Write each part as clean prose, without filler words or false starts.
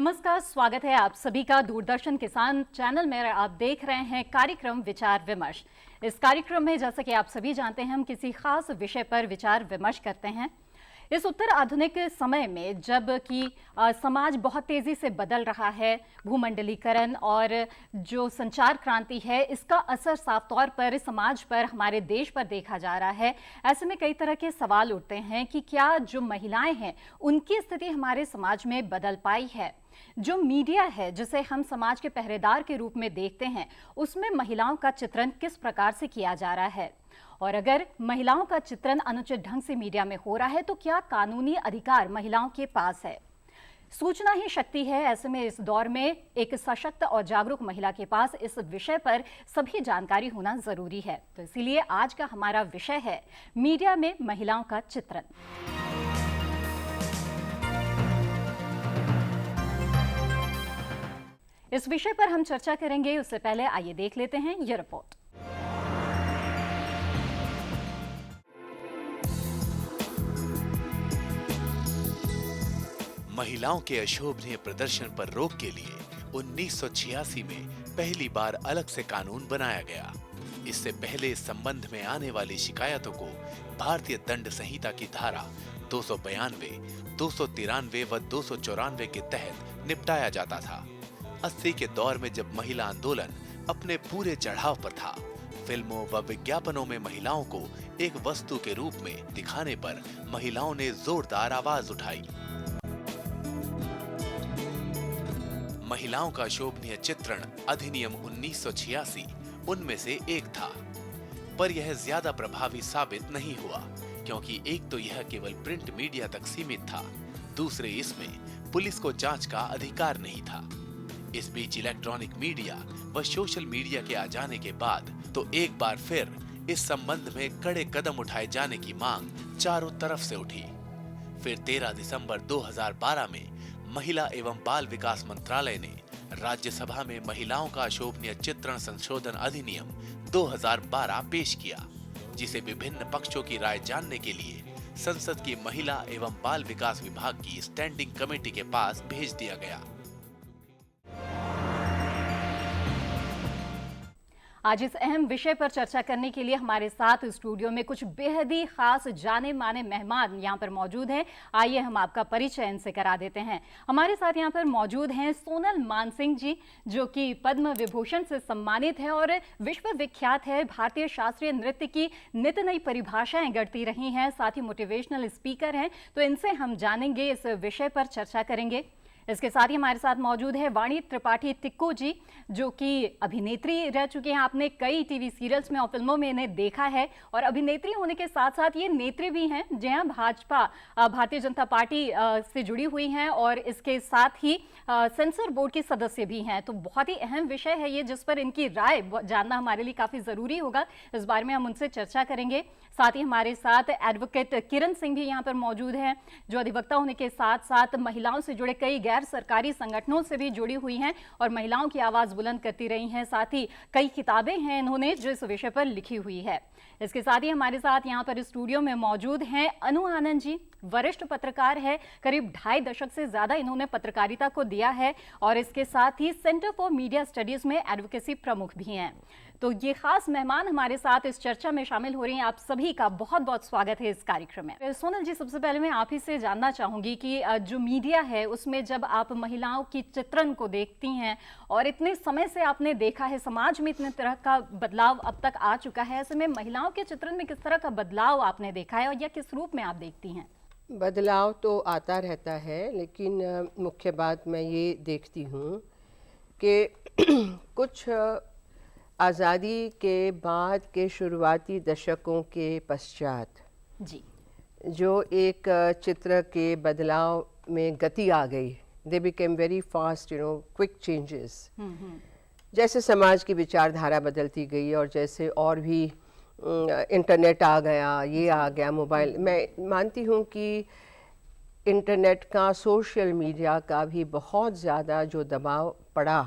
नमस्कार, स्वागत है आप सभी का दूरदर्शन किसान चैनल में। आप देख रहे हैं कार्यक्रम विचार विमर्श। इस कार्यक्रम में जैसा कि आप सभी जानते हैं, हम किसी खास विषय पर विचार विमर्श करते हैं। इस उत्तर आधुनिक समय में जब कि समाज बहुत तेजी से बदल रहा है, भूमंडलीकरण और जो संचार क्रांति है, इसका असर साफ तौर पर समाज पर, हमारे देश पर देखा जा रहा है। ऐसे में कई तरह के सवाल उठते हैं कि क्या जो महिलाएं हैं उनकी स्थिति हमारे समाज में बदल पाई है। जो मीडिया है, जिसे हम समाज के पहरेदार के रूप में देखते हैं, उसमें महिलाओं का चित्रण किस प्रकार से किया जा रहा है, और अगर महिलाओं का चित्रण अनुचित ढंग से मीडिया में हो रहा है तो क्या कानूनी अधिकार महिलाओं के पास है। सूचना ही शक्ति है। ऐसे में इस दौर में एक सशक्त और जागरूक महिला के पास इस विषय पर सभी जानकारी होना जरूरी है। तो इसीलिए आज का हमारा विषय है मीडिया में महिलाओं का चित्रण। इस विषय पर हम चर्चा करेंगे। उससे पहले आइए देख लेते हैं ये रिपोर्ट। महिलाओं के अशोभनीय प्रदर्शन पर रोक के लिए 1986 में पहली बार अलग से कानून बनाया गया। इससे पहले इस संबंध में आने वाली शिकायतों को भारतीय दंड संहिता की धारा 292, 293 व 294 के तहत निपटाया जाता था। 80 के दौर में जब महिला आंदोलन अपने पूरे चढ़ाव पर था, फिल्मों व विज्ञापनों में महिलाओं को एक वस्तु के रूप में दिखाने पर महिलाओं ने जोरदार आवाज उठाई। महिलाओं का शोभनीय चित्रण अधिनियम 1986 उनमें से एक था, पर यह ज्यादा प्रभावी साबित नहीं हुआ, क्योंकि एक तो यह केवल प्रिंट मीडिया तक सीमित था, दूसरे इसमें पुलिस को जांच का अधिकार नहीं था। इस बीच इलेक्ट्रॉनिक मीडिया व सोशल मीडिया के आ जाने के बाद तो एक बार फिर इस संबंध में कड़े कदम उठाए जाने की मांग चारों तरफ से उठी। फिर 13 दिसंबर 2012 में महिला एवं बाल विकास मंत्रालय ने राज्यसभा में महिलाओं का अशोभनीय चित्रण संशोधन अधिनियम 2012 पेश किया, जिसे विभिन्न पक्षों की राय जानने के लिए संसद की महिला एवं बाल विकास विभाग की स्टैंडिंग कमेटी के पास भेज दिया गया। आज इस अहम विषय पर चर्चा करने के लिए हमारे साथ स्टूडियो में कुछ बेहद ही खास जाने माने मेहमान यहाँ पर मौजूद हैं। आइए हम आपका परिचय इनसे करा देते हैं। हमारे साथ यहाँ पर मौजूद हैं सोनल मानसिंह जी, जो कि पद्म विभूषण से सम्मानित है और विश्व विख्यात है। भारतीय शास्त्रीय नृत्य की नित नई परिभाषाएं गढ़ती रही हैं, साथ ही मोटिवेशनल स्पीकर हैं। तो इनसे हम जानेंगे, इस विषय पर चर्चा करेंगे। इसके साथ ही हमारे साथ मौजूद है वाणी त्रिपाठी टिक्कू जी, जो कि अभिनेत्री रह चुकी हैं। आपने कई टीवी सीरियल्स में और फिल्मों में इन्हें देखा है, और अभिनेत्री होने के साथ साथ ये नेत्री भी हैं। जी हाँ, भाजपा भारतीय जनता पार्टी से जुड़ी हुई हैं और इसके साथ ही सेंसर बोर्ड की सदस्य भी हैं। तो बहुत ही अहम विषय है ये, जिस पर इनकी राय जानना हमारे लिए काफ़ी ज़रूरी होगा। इस बारे में हम उनसे चर्चा करेंगे। साथ ही हमारे साथ एडवोकेट किरण सिंह भी यहाँ पर मौजूद हैं, जो अधिवक्ता होने के साथ साथ महिलाओं से जुड़े कई गैर सरकारी संगठनों से भी जुड़ी हुई हैं और महिलाओं की आवाज बुलंद करती रही हैं। साथ ही कई किताबें हैं इन्होंने जो इस विषय पर लिखी हुई है। इसके साथ ही हमारे साथ यहाँ पर स्टूडियो में मौजूद हैं अनु आनंद जी, वरिष्ठ पत्रकार है। करीब 2.5 दशक से ज्यादा इन्होंने पत्रकारिता को दिया है और इसके साथ ही सेंटर फॉर मीडिया स्टडीज में एडवोकेसी प्रमुख भी हैं। तो ये खास मेहमान हमारे साथ इस चर्चा में शामिल हो रही हैं। आप सभी का बहुत बहुत स्वागत है इस कार्यक्रम में। सोनल जी, सबसे पहले मैं आप ही से जानना चाहूंगी कि जो मीडिया है उसमें जब आप महिलाओं की चित्रण को देखती हैं और इतने समय से आपने देखा है, समाज में इतने तरह का बदलाव अब तक आ चुका है, ऐसे में महिलाओं के चित्रण में किस तरह का बदलाव आपने देखा है और या किस रूप में आप देखती हैं? बदलाव तो आता रहता है, लेकिन मुख्य बात मैं ये देखती हूँ कि कुछ आज़ादी के बाद के शुरुआती दशकों के पश्चात जी, जो एक चित्र के बदलाव में गति आ गई, they became very fast, quick changes. जैसे समाज की विचारधारा बदलती गई और जैसे और भी इंटरनेट आ गया, ये आ गया, मोबाइल। मैं मानती हूँ कि इंटरनेट का, सोशल मीडिया का भी बहुत ज़्यादा जो दबाव पड़ा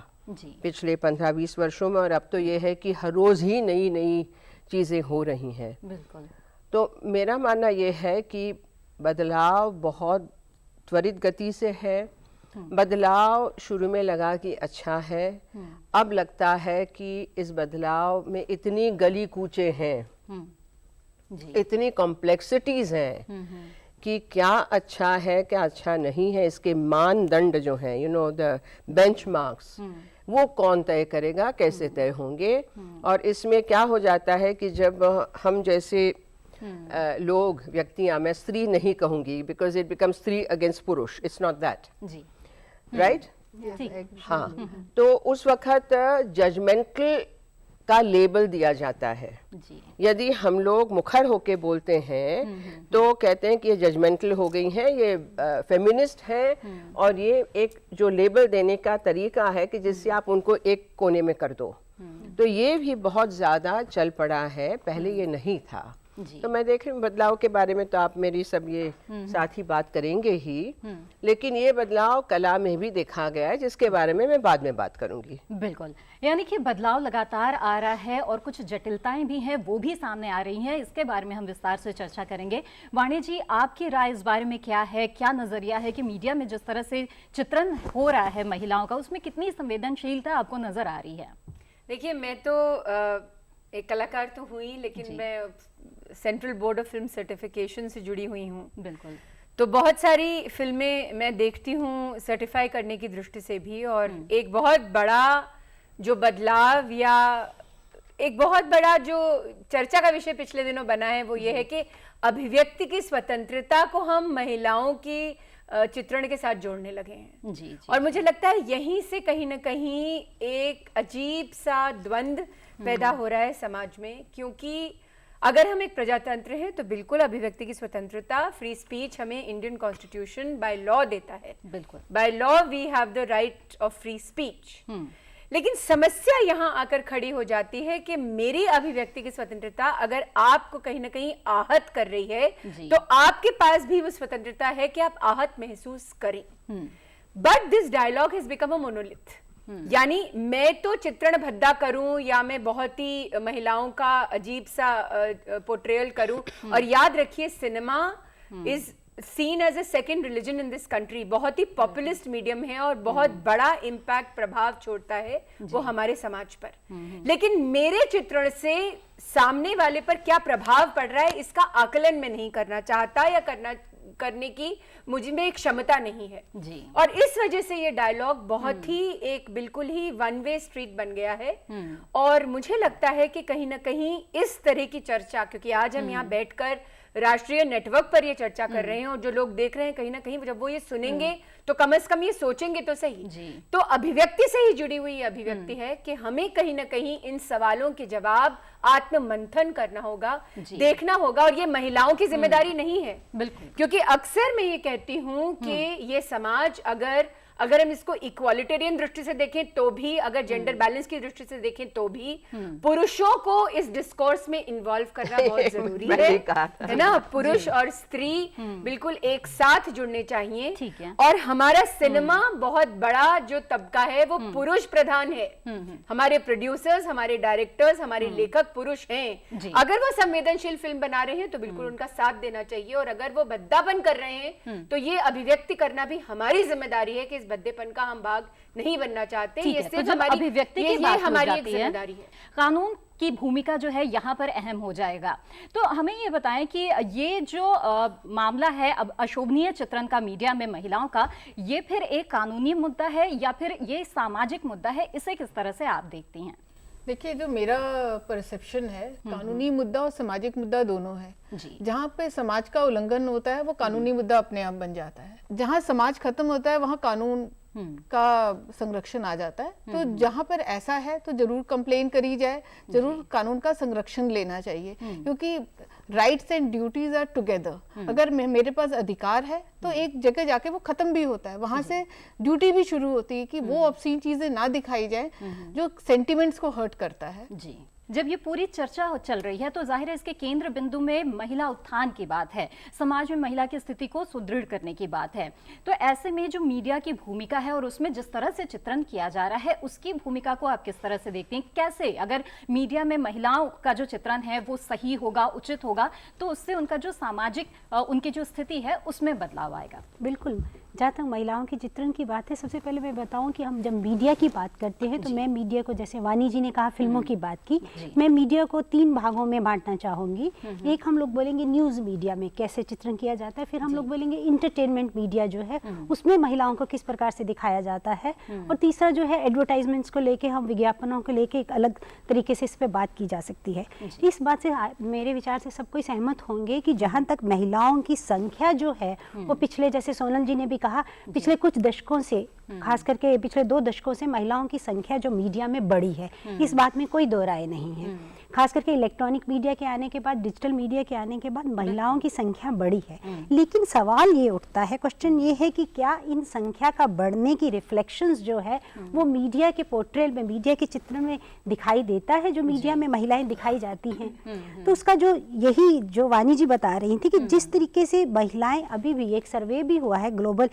पिछले 15-20 वर्षों में, और अब तो ये है कि हर रोज़ ही नई नई चीज़ें हो रही हैं। बिल्कुल। तो मेरा मानना ये है कि बदलाव बहुत त्वरित गति से है बदलाव शुरू में लगा कि अच्छा है, अब लगता है कि इस बदलाव में इतनी गली कूचे हैं, इतनी कॉम्प्लेक्सिटीज हैं कि क्या अच्छा है क्या अच्छा नहीं है, इसके मानदंड जो हैं, यू नो द बेंचमार्क्स, वो कौन तय करेगा, कैसे तय होंगे। और इसमें क्या हो जाता है कि जब हम जैसे लोग, व्यक्तियां, मैं स्त्री नहीं कहूंगी बिकॉज इट बिकम स्त्री अगेंस्ट पुरुष, इट्स नॉट दैट, जी राइट। हाँ, तो उस वक्त जजमेंटल का लेबल दिया जाता है। जी यदि हम लोग मुखर होके बोलते हैं तो कहते हैं कि ये जजमेंटल हो गई हैं, ये फेमिनिस्ट हैं, और ये एक जो लेबल देने का तरीका है कि जिससे आप उनको एक कोने में कर दो। तो ये भी बहुत ज़्यादा चल पड़ा है, पहले ये नहीं था। तो मैं देख रही हूँ बदलाव के बारे में, तो आप मेरी सब ये साथ ही बात करेंगे ही, लेकिन ये बदलाव कला में भी देखा गया है, जिसके बारे में मैं बाद में बात करूंगी। बिल्कुल, यानी कि बदलाव लगातार आ रहा है और कुछ जटिलताएं भी हैं, वो भी सामने आ रही हैं। इसके बारे में हम विस्तार से चर्चा करेंगे। वाणी जी, आपकी राय इस बारे में क्या है, क्या नजरिया है कि मीडिया में जिस तरह से चित्रण हो रहा है महिलाओं का, उसमें कितनी संवेदनशीलता आपको नजर आ रही है? देखिए, मैं तो एक कलाकार तो हुई, लेकिन मैं central board of film certification से जुड़ी हुई हूँ। बिल्कुल। तो बहुत सारी फिल्में मैं देखती हूँ सर्टिफाई करने की दृष्टि से भी, और एक बहुत बड़ा जो बदलाव या एक बहुत बड़ा जो चर्चा का विषय पिछले दिनों बना है वो ये है कि अभिव्यक्ति की स्वतंत्रता को हम महिलाओं की चित्रण के साथ जोड़ने लगे हैं। जी। और मुझे लगता है यहीं से कहीं ना कहीं एक अजीब सा द्वंद्व पैदा हो रहा है समाज में, क्योंकि अगर हम एक प्रजातंत्र है तो बिल्कुल अभिव्यक्ति की स्वतंत्रता, फ्री स्पीच हमें इंडियन कॉन्स्टिट्यूशन बाय लॉ देता है। बिल्कुल, by law we have the right of free speech. लेकिन समस्या यहाँ आकर खड़ी हो जाती है कि मेरी अभिव्यक्ति की स्वतंत्रता अगर आपको कहीं ना कहीं आहत कर रही है तो आपके पास भी वो स्वतंत्रता है कि आप आहत महसूस करें। But this dialogue has become a monolith, यानी मैं तो चित्रण भद्दा करूं या मैं बहुत ही महिलाओं का अजीब सा पोर्ट्रेयल करूं, और याद रखिए cinema is seen as a second religion in this country, बहुत ही पॉपुलिस्ट मीडियम है और बहुत बड़ा इम्पैक्ट प्रभाव छोड़ता है वो हमारे समाज पर। लेकिन मेरे चित्रण से सामने वाले पर क्या प्रभाव पड़ रहा है इसका आकलन मैं नहीं करना चाहता, या करने की मुझ में एक क्षमता नहीं है जी। और इस वजह से ये डायलॉग बहुत ही एक बिल्कुल ही वन वे स्ट्रीट बन गया है। और मुझे लगता है कि कहीं ना कहीं इस तरह की चर्चा, क्योंकि आज हम यहाँ बैठकर राष्ट्रीय नेटवर्क पर ये चर्चा कर रहे हैं और जो लोग देख रहे हैं कहीं ना कहीं जब वो ये सुनेंगे तो कम से कम ये सोचेंगे तो सही जी। तो अभिव्यक्ति से ही जुड़ी हुई अभिव्यक्ति है कि हमें कहीं ना कहीं इन सवालों के जवाब आत्ममंथन करना होगा, देखना होगा, और ये महिलाओं की जिम्मेदारी नहीं है। बिल्कुल, क्योंकि अक्सर मैं ये कहती हूँ कि ये समाज अगर हम इसको इक्वालिटेरियन दृष्टि से देखें तो भी, अगर जेंडर बैलेंस की दृष्टि से देखें तो भी, पुरुषों को इस डिस्कोर्स में इन्वॉल्व करना बहुत जरूरी है ना। पुरुष और स्त्री बिल्कुल एक साथ जुड़ने चाहिए। और हमारा सिनेमा बहुत बड़ा जो तबका है वो पुरुष प्रधान है। हमारे प्रोड्यूसर्स, हमारे डायरेक्टर्स, हमारे लेखक पुरुष हैं। अगर वो संवेदनशील फिल्म बना रहे हैं तो बिल्कुल उनका साथ देना चाहिए, और अगर वो भद्दापन कर रहे हैं तो ये अभिव्यक्ति करना भी हमारी जिम्मेदारी है कि भद्देपन का हम भाग नहीं बनना चाहते। ये सिर्फ हमारी अभिव्यक्ति की बात हमारी एक जिम्मेदारी है। कानून की भूमिका जो है यहाँ पर अहम हो जाएगा। तो हमें ये बताएं कि ये जो मामला है अब अशोभनीय चित्रण का मीडिया में महिलाओं का, ये फिर एक कानूनी मुद्दा है या फिर ये सामाजिक मुद्दा है, इसे किस तरह से आप देखती हैं? देखिए, जो मेरा परसेप्शन है, कानूनी मुद्दा और सामाजिक मुद्दा दोनों है। जहाँ पे समाज का उल्लंघन होता है वो कानूनी मुद्दा अपने आप बन जाता है। जहाँ समाज खत्म होता है वहाँ कानून का संरक्षण आ जाता है। तो जहाँ पर ऐसा है तो जरूर कंप्लेन करी जाए, जरूर कानून का संरक्षण लेना चाहिए, क्योंकि rights and duties are together. अगर मेरे पास अधिकार है तो एक जगह जाके वो खत्म भी होता है, वहां से ड्यूटी भी शुरू होती है कि वो ऑब्सीन चीजें ना दिखाई जाए जो सेंटिमेंट्स को हर्ट करता है जी। जब ये पूरी चर्चा चल रही है तो जाहिर है इसके केंद्र बिंदु में महिला उत्थान की बात है, समाज में महिला की स्थिति को सुदृढ़ करने की बात है। तो ऐसे में जो मीडिया की भूमिका है और उसमें जिस तरह से चित्रण किया जा रहा है, उसकी भूमिका को आप किस तरह से देखते हैं? कैसे अगर मीडिया में महिलाओं का जो चित्रण है वो सही होगा, उचित होगा, तो उससे उनका जो सामाजिक उनकी जो स्थिति है उसमें बदलाव आएगा? बिल्कुल, जहाँ तक महिलाओं के चित्रण की बात है, सबसे पहले मैं बताऊं कि हम जब मीडिया की बात करते हैं तो मैं मीडिया को, जैसे वानी जी ने कहा फिल्मों की बात की, मैं मीडिया को 3 भागों में बांटना चाहूँगी। एक हम लोग बोलेंगे न्यूज़ मीडिया में कैसे चित्रण किया जाता है, फिर हम लोग बोलेंगे इंटरटेनमेंट मीडिया जो है उसमें महिलाओं को किस प्रकार से दिखाया जाता है, और तीसरा जो है एडवर्टाइजमेंट्स को लेके, हम विज्ञापनों को लेके एक अलग तरीके से इस पर बात की जा सकती है। इस बात से मेरे विचार से सब कोई सहमत होंगे कि जहाँ तक महिलाओं की संख्या जो है वो पिछले, जैसे सोनल जी ने भी कहा, पिछले कुछ दशकों से, खास करके पिछले 2 दशकों से महिलाओं की संख्या जो मीडिया में बढ़ी है, इस बात में कोई दो राय नहीं है। खास करके इलेक्ट्रॉनिक मीडिया के आने के बाद, डिजिटल मीडिया के आने के बाद महिलाओं की संख्या बढ़ी है। लेकिन सवाल ये उठता है, क्वेश्चन ये है कि क्या इन संख्या का बढ़ने की रिफ्लेक्शंस जो है वो मीडिया के पोर्ट्रेल में, मीडिया के चित्रण में दिखाई देता है, जो मीडिया में महिलाएं दिखाई जाती हैं। तो उसका जो, यही जो वानी जी बता रही थी कि जिस तरीके से महिलाएं, अभी भी एक सर्वे भी हुआ है, ग्लोबल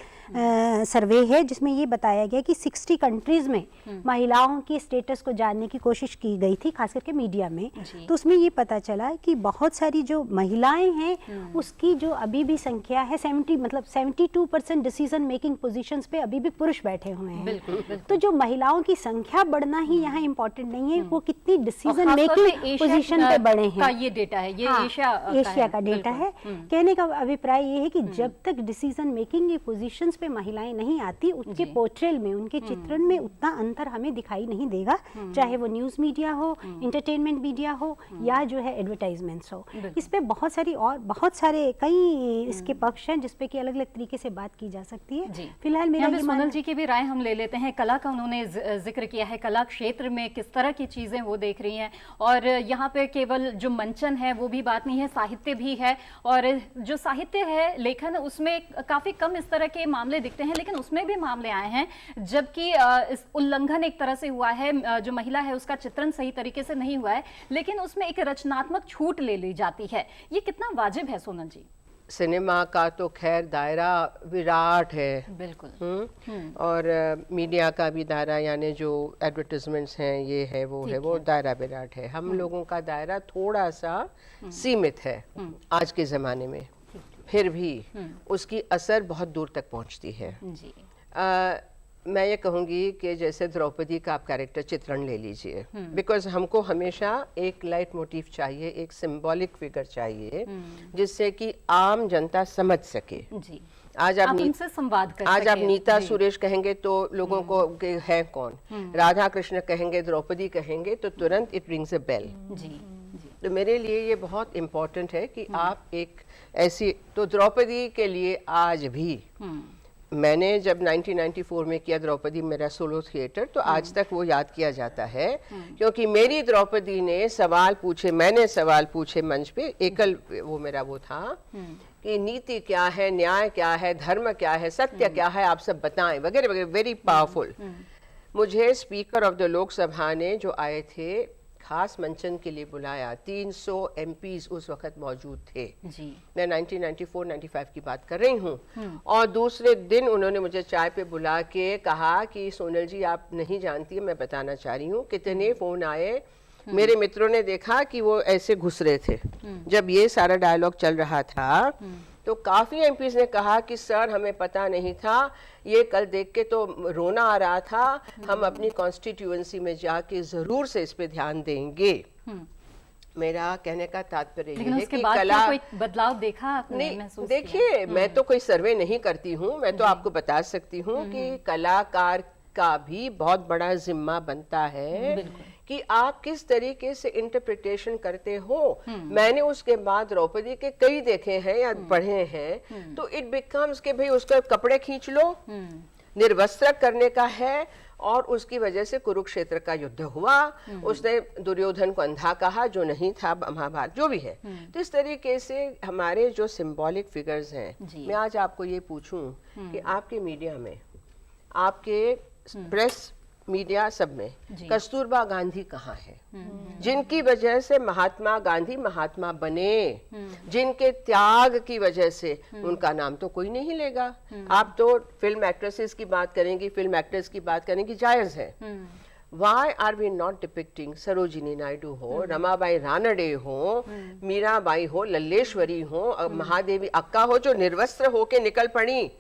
सर्वे है, जिसमें ये बताया गया कि 60 कंट्रीज में महिलाओं के स्टेटस को जानने की कोशिश की गई थी, खास करके मीडिया में। तो उसमें ये पता चला कि बहुत सारी जो महिलाएं हैं उसकी जो अभी भी संख्या है 72% डिसीजन मेकिंग पोजीशंस पे अभी भी पुरुष बैठे हुए हैं। तो जो महिलाओं की संख्या बढ़ना ही यहाँ इम्पोर्टेंट नहीं है, वो कितनी डिसीजन मेकिंग पोजीशन पे बढ़े हैं। ये डेटा है, ये एशिया का डेटा है। कहने का अभिप्राय ये है कि जब तक डिसीजन मेकिंग की पोजीशंस पे महिलाएं नहीं आती, उनके पोर्ट्रेल में, उनके चित्रण में उतना अंतर हमें दिखाई नहीं देगा, चाहे वो न्यूज़ मीडिया हो, इंटरटेनमेंट मीडिया हो, या जो है एडवर्टाइजमेंट्स हो। इस पे बहुत सारे कई इसके पक्ष हैं जिस पे कि अलग अलग तरीके से बात की जा सकती है। फिलहाल मेरा ये सोनल जी की भी राय हम ले लेते हैं। कला का उन्होंने जिक्र किया है, कला क्षेत्र में किस तरह की चीजें वो देख रही हैं, और यहाँ पे केवल जो मंचन है वो भी बात नहीं है, साहित्य भी है, और जो साहित्य है, लेखन, उसमें काफी कम इस तरह के मामले दिखते हैं, लेकिन उसमें भी मामले आए हैं जबकि इस उल्लंघन एक तरह से हुआ है, जो महिला है उसका चित्रण सही तरीके से नहीं हुआ है, लेकिन उसमें एक रचनात्मक छूट ले ली जाती है। ये कितना वाजिब है सोनल जी? सिनेमा का तो खैर दायरा विराट है, बिल्कुल। और मीडिया का भी दायरा, यानी जो एडवर्टाइजमेंट्स हैं, ये है वो है, वो दायरा विराट है। हम लोगों का दायरा थोड़ा सा सीमित है आज के ज़माने में, फिर भी उसकी असर बहुत दूर तक पहुंचती है जी। मैं ये कहूँगी कि जैसे द्रौपदी का आप कैरेक्टर चित्रण ले लीजिए, बिकॉज हमको हमेशा एक लाइट मोटिव चाहिए, एक सिंबॉलिक फिगर चाहिए जिससे कि आम जनता समझ सके। जी। आज आप उनसे संवाद कर आज आप सके। नीता सुरेश कहेंगे तो लोगों को है कौन, राधा कृष्ण कहेंगे, द्रौपदी कहेंगे तो तुरंत इट रिंग्स अ बेल। जी। तो मेरे लिए ये बहुत इम्पोर्टेंट है कि आप एक ऐसी, तो द्रौपदी के लिए आज भी, मैंने जब 1994 में किया द्रौपदी मेरा सोलो थिएटर, तो आज तक वो याद किया जाता है, क्योंकि मेरी द्रौपदी ने सवाल पूछे, मैंने सवाल पूछे मंच पे, एकल वो मेरा वो था कि नीति क्या है, न्याय क्या है, धर्म क्या है, सत्य क्या है, आप सब बताएं, वगैरह वगैरह। Very powerful. मुझे स्पीकर ऑफ द लोकसभा ने जो आए थे खास मंचन के लिए बुलाया, 300 MPs उस वक्त मौजूद थे जी। मैं 1994-95 की बात कर रही हूँ। और दूसरे दिन उन्होंने मुझे चाय पे बुला के कहा कि सोनल जी आप नहीं जानती है, मैं बताना चाह रही हूँ, कितने फोन आए, मेरे मित्रों ने देखा कि वो ऐसे घुस रहे थे जब ये सारा डायलॉग चल रहा था, तो काफ़ी एमपीज ने कहा कि सर हमें पता नहीं था, ये कल देख के तो रोना आ रहा था, हम अपनी कॉन्स्टिट्यूएंसी में जाके ज़रूर से इस पे ध्यान देंगे। मेरा कहने का तात्पर्य ये है कि कला, कोई बदलाव देखा आपने, नहीं देखिए, मैं तो कोई सर्वे नहीं करती हूँ, मैं तो आपको बता सकती हूँ कि कलाकार का भी बहुत बड़ा जिम्मा बनता है कि आप किस तरीके से इंटरप्रिटेशन करते हो। मैंने उसके बाद द्रौपदी के कई देखे हैं या पढ़े हैं, तो इट बिकम्स के भाई उसका कपड़े खींच लो, निर्वस्त्र करने का है, और उसकी वजह से कुरुक्षेत्र का युद्ध हुआ, उसने दुर्योधन को अंधा कहा जो नहीं था, महाभारत जो भी है। तो इस तरीके से हमारे जो सिंबॉलिक फिगर्स हैं, मैं आज आपको ये पूछूं कि आपके मीडिया में, आपके प्रेस मीडिया सब में कस्तूरबा गांधी कहाँ है, जिनकी वजह से महात्मा गांधी महात्मा बने, जिनके त्याग की वजह से उनका नाम तो कोई नहीं लेगा। आप तो फिल्म एक्ट्रेसेस की बात करेंगी, फिल्म एक्टर्स की बात करेंगी, जायज है। Why are we not depicting Sarojini Naidu हो, रमाबाई रानडे हो, मीराबाई हो, लल्लेश्वरी हो, महादेवी अक्का हो, जो निर्वस्त्र होके निकल पड़ी,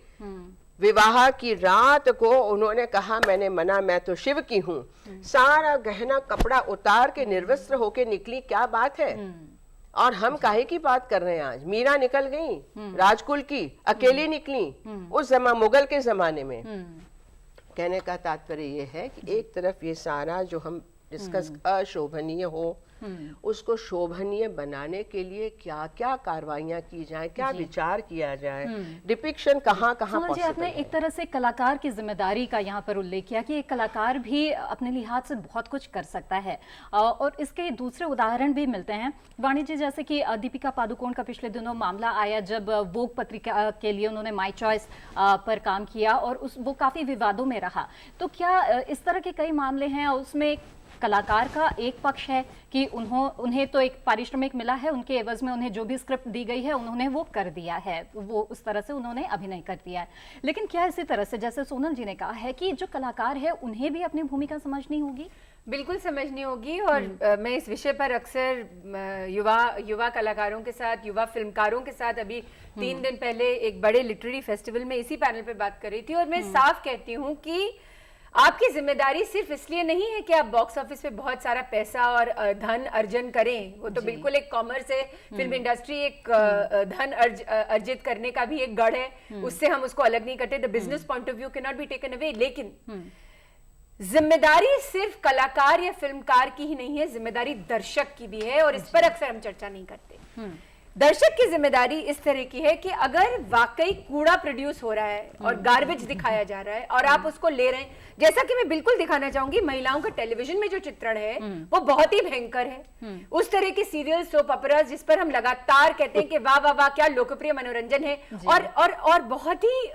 विवाह की रात को उन्होंने कहा मैंने मना, मैं तो शिव की हूँ, सारा गहना कपड़ा उतार के निर्वस्त्र होके निकली, क्या बात है। और हम काहे की बात कर रहे हैं आज, मीरा निकल गई राजकुल की, अकेली निकली उस मुगल के जमाने में। कहने का तात्पर्य ये है कि एक तरफ ये सारा जो हम डिस्कस अशोभनीय हो, उसको शोभनीय बनाने के लिए क्या क्या कार्रवाइयां की जाए, क्या विचार किया जाए, डिपिक्शन कहाँ कहाँ सुमन जी, आपने एक तरह से कलाकार की जिम्मेदारी का यहाँ पर उल्लेख किया कि एक कलाकार भी अपने लिहाज से बहुत कुछ कर सकता है, और इसके दूसरे उदाहरण भी मिलते हैं वाणी जी, जैसे कि दीपिका पादुकोण का पिछले दिनों मामला आया जब वोग पत्रिका के लिए उन्होंने माई चॉइस पर काम किया और वो काफी विवादों में रहा। तो क्या इस तरह के कई मामले हैं, उसमें कलाकार का एक पक्ष है कि उन्हें तो एक पारिश्रमिक मिला है, उनके एवज में उन्हें जो भी स्क्रिप्ट दी गई है उन्होंने वो कर दिया है, वो उस तरह से उन्होंने अभिनय कर दिया है। लेकिन क्या इसी तरह से जैसे सोनल जी ने कहा है कि जो कलाकार है उन्हें भी अपनी भूमिका समझनी होगी? बिल्कुल समझनी होगी। और मैं इस विषय पर अक्सर युवा कलाकारों के साथ, युवा फिल्मकारों के साथ अभी 3 दिन पहले एक बड़े लिटरेरी फेस्टिवल में इसी पैनल पे बात कर रही थी। और मैं साफ कहती हूँ कि आपकी जिम्मेदारी सिर्फ इसलिए नहीं है कि आप बॉक्स ऑफिस पे बहुत सारा पैसा और धन अर्जन करें, वो तो बिल्कुल एक कॉमर्स है, फिल्म इंडस्ट्री एक धन अर्जित करने का भी एक गढ़ है, उससे हम उसको अलग नहीं करते। The business point of view can not be taken away. लेकिन जिम्मेदारी सिर्फ कलाकार या फिल्मकार की ही नहीं है, जिम्मेदारी दर्शक की भी है, और इस पर अक्सर हम चर्चा नहीं करते। दर्शक की जिम्मेदारी इस तरह की है कि अगर वाकई कूड़ा प्रोड्यूस हो रहा है और गार्बेज दिखाया जा रहा है और आप उसको ले रहे हैं, जैसा कि मैं बिल्कुल दिखाना चाहूंगी, महिलाओं का टेलीविजन में जो चित्रण है वो बहुत ही भयंकर है। उस तरह के सीरियल, सोप ऑपेरास जिस पर हम लगातार कहते हैं कि वाह वाह वाह क्या लोकप्रिय मनोरंजन है, और बहुत ही